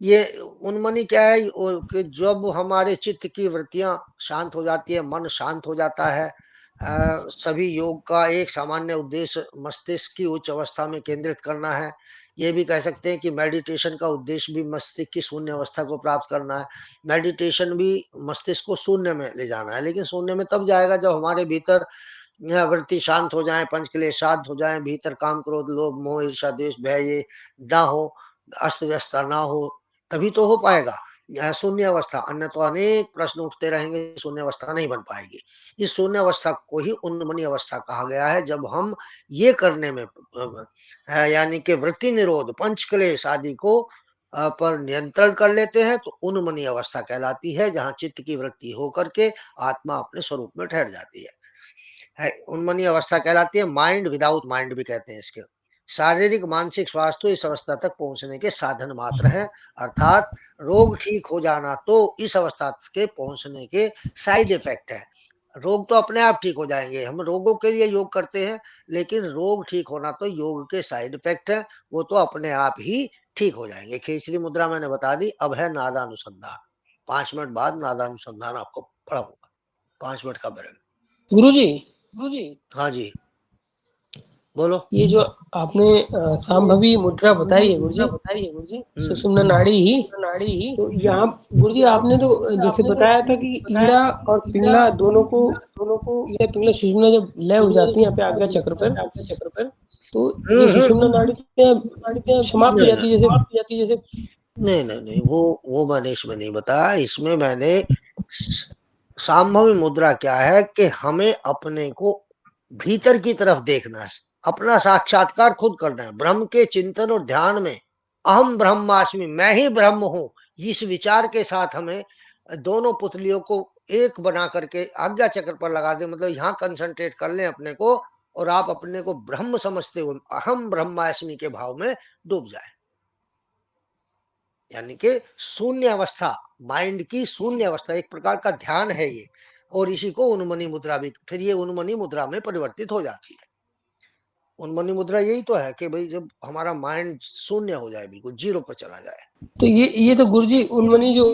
ये उन्मनी क्या है कि जब हमारे चित्त की वृत्तियां शांत हो जाती है, मन शांत हो जाता है। सभी योग का एक सामान्य उद्देश्य मस्तिष्क की उच्च अवस्था में केंद्रित करना है। ये भी कह सकते हैं कि मेडिटेशन का उद्देश्य भी मस्तिष्क की शून्य अवस्था को प्राप्त करना है। मेडिटेशन भी मस्तिष्क को शून्य में ले जाना है, लेकिन शून्य में तब जाएगा जब हमारे भीतर वृत्ति शांत हो जाए, पंच क्लेश शांत हो जाए, भीतर काम क्रोध लोभ मोह ईर्ष्या द्वेष भय ये ना हो, अस्त व्यस्त ना हो, तभी तो हो पाएगा शून्य अवस्था। अन्य तो अनेक प्रश्न उठते रहेंगे, शून्य अवस्था नहीं बन पाएगी। इस शून्य अवस्था को ही उन्मनी अवस्था कहा गया है। जब हम ये करने में यानी कि वृत्ति निरोध पंच क्लेश आदि को पर नियंत्रण कर लेते हैं तो उन्मनी अवस्था कहलाती है, जहाँ चित्त की वृत्ति होकर के आत्मा अपने स्वरूप में ठहर जाती है। उन्मनी अवस्था कहलाती है। माइंड विदाउट माइंड भी कहते हैं इसके। शारीरिक मानसिक स्वास्थ्य इस अवस्था तक पहुंचने के साधन मात्र है, अर्थात रोग ठीक हो जाना तो इस अवस्था के पहुंचने के साइड इफेक्ट है। रोग तो अपने आप ठीक हो जाएंगे, हम रोगों के लिए योग करते हैं, लेकिन रोग ठीक होना तो योग के साइड इफेक्ट है, वो तो अपने आप ही ठीक हो जाएंगे। खेचरी मुद्रा मैंने बता दी। अब है नादानुसंधान। 5 मिनट बाद नादानुसंधान आपको पढ़ाऊंगा। 5 मिनट का ब्रेक। गुरुजी हाँ जी। बोलो। ये जो आपने संभवी मुद्रा बताई है गुरुजी, सुषुम्ना नाड़ी ही, तो यहाँ गुरुजी आपने तो जैसे बताया था कि ईड़ा और पिंगला दोनों को, ईड़ा पिंगला सुषुम्ना जब लय हो जाती है यहाँ पे आज्ञा चक्र पर, तो ये सुषुम्ना नाड़ी समाप्त हो नहीं जाती है जैसे। नहीं नहीं नहीं, वो मैंने इसमें नहीं बताया। इसमें मैंने संभवी मुद्रा क्या है कि हमें अपने को भीतर की तरफ देखना है, अपना साक्षात्कार खुद करना है। ब्रह्म के चिंतन और ध्यान में अहम ब्रह्मास्मि, मैं ही ब्रह्म हूं, इस विचार के साथ हमें दोनों पुतलियों को एक बना करके आज्ञा चक्र पर लगा दे, मतलब यहाँ कंसंट्रेट कर लें अपने को, और आप अपने को ब्रह्म समझते हो, अहम ब्रह्मास्मि के भाव में डूब जाए। यानी कि शून्य अवस्था, माइंड की शून्य अवस्था, एक प्रकार का ध्यान है ये। और इसी को उन्मनी मुद्रा भी, फिर ये उन्मनी मुद्रा में परिवर्तित हो जाती है। उन्मनी मुद्रा यही तो है कि भाई जब हमारा माइंड शून्य हो जाए, बिल्कुल जीरो पर चला जाए। तो ये तो गुरुजी उन्मनी जो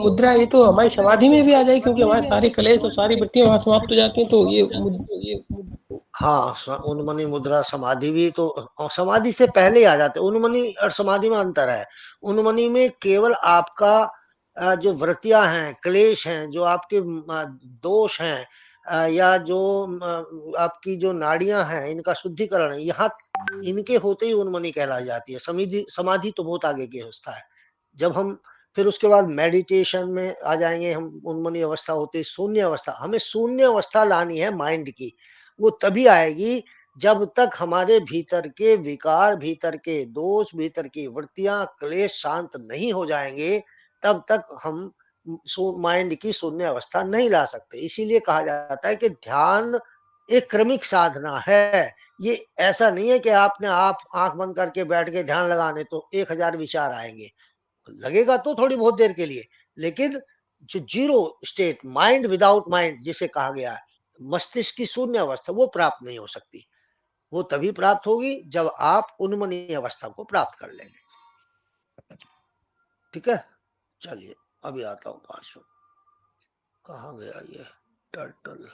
मुद्रा है, ये तो हमारी समाधि में भी आ जाए, क्योंकि हमारे सारे क्लेश और सारी वृत्तियां वहां समाप्त हो जाती हैं, तो हाँ, उन्मनी मुद्रा समाधि भी तो, समाधि से पहले ही आ जाते। उन्मनी और समाधि में अंतर है। उन्मनी में केवल आपका जो वृत्तियां हैं, क्लेश हैं, जो आपके दोष हैं, या जो आपकी जो नाड़ियां हैं, इनका शुद्धिकरण है, यहाँ इनके होते ही उन्मनी कहलाई जाती है। समाधि समाधि तो बहुत आगे की अवस्था है। जब हम फिर उसके बाद मेडिटेशन में आ जाएंगे, हम उन्मनी अवस्था होती है शून्य अवस्था। हमें शून्य अवस्था लानी है माइंड की। वो तभी आएगी जब तक हमारे भीतर के विकार, भीतर के दोष, भीतर की वृत्तियां, क्लेश शांत नहीं हो जाएंगे, तब तक हम माइंड की शून्य अवस्था नहीं ला सकते। इसीलिए कहा जाता है कि ध्यान एक क्रमिक साधना है। ये ऐसा नहीं है कि आपने आप आंख बंद करके बैठ के ध्यान लगाने तो 1000 विचार आएंगे। लगेगा तो थोड़ी बहुत देर के लिए, लेकिन जो zero state, mind without mind जिसे कहा गया है, मस्तिष्क की शून्य अवस्था, वो प्राप्त नहीं हो सकती। वो तभी प्राप्त होगी जब आप उन्मनी अवस्था को प्राप्त कर लेंगे। ठीक है, चलिए अभी आता हूँ 5 मिनट। कहाँ गया ये टर्टल?